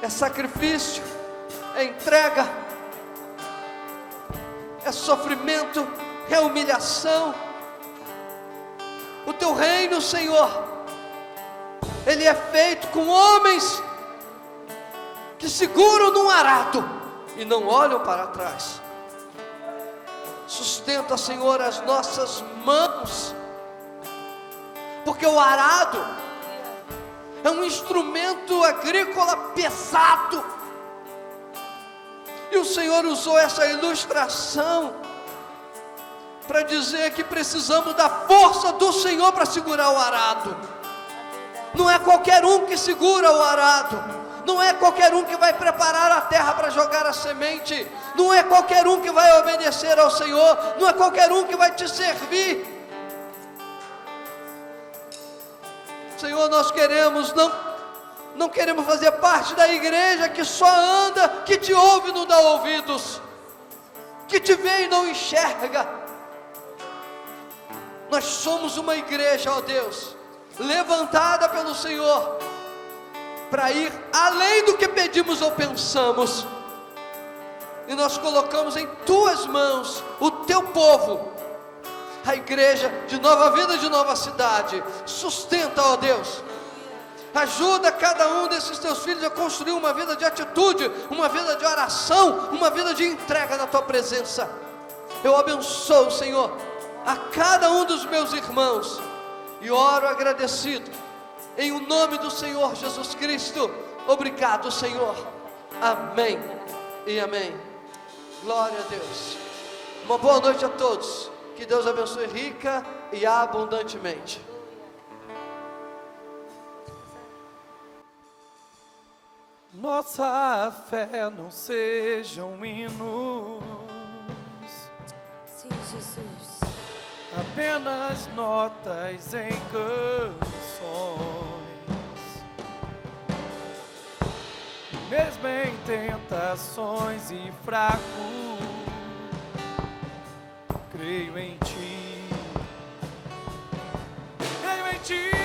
é sacrifício, é entrega, é sofrimento, é humilhação. O Teu reino, Senhor, Ele é feito com homens que seguram num arado e não olham para trás. Sustenta, Senhor, as nossas mãos, porque o arado é um instrumento agrícola pesado, e o Senhor usou essa ilustração para dizer que precisamos da força do Senhor para segurar o arado. Não é qualquer um que segura o arado, não é qualquer um que vai preparar a terra para jogar a semente, não é qualquer um que vai obedecer ao Senhor, não é qualquer um que vai Te servir. Senhor, nós queremos, não queremos fazer parte da igreja que só anda, que Te ouve e não dá ouvidos, que Te vê e não enxerga. Nós somos uma igreja, ó Deus, levantada pelo Senhor, para ir além do que pedimos ou pensamos, e nós colocamos em Tuas mãos o Teu povo, a igreja de Nova Vida, de Nova Cidade. Sustenta, ó Deus, Ajuda cada um desses teus filhos a construir uma vida de atitude, uma vida de oração, uma vida de entrega na tua presença. Eu abençoo, Senhor, a cada um dos meus irmãos e oro agradecido, em o nome do Senhor Jesus Cristo. Obrigado, Senhor. Amém e amém. Glória a Deus. Uma boa noite a todos. Que Deus abençoe rica e abundantemente. Nossa fé não sejam hinos, Sim, Jesus. apenas notas em canções. Mesmo em tentações e fraco, creio em ti, creio em ti.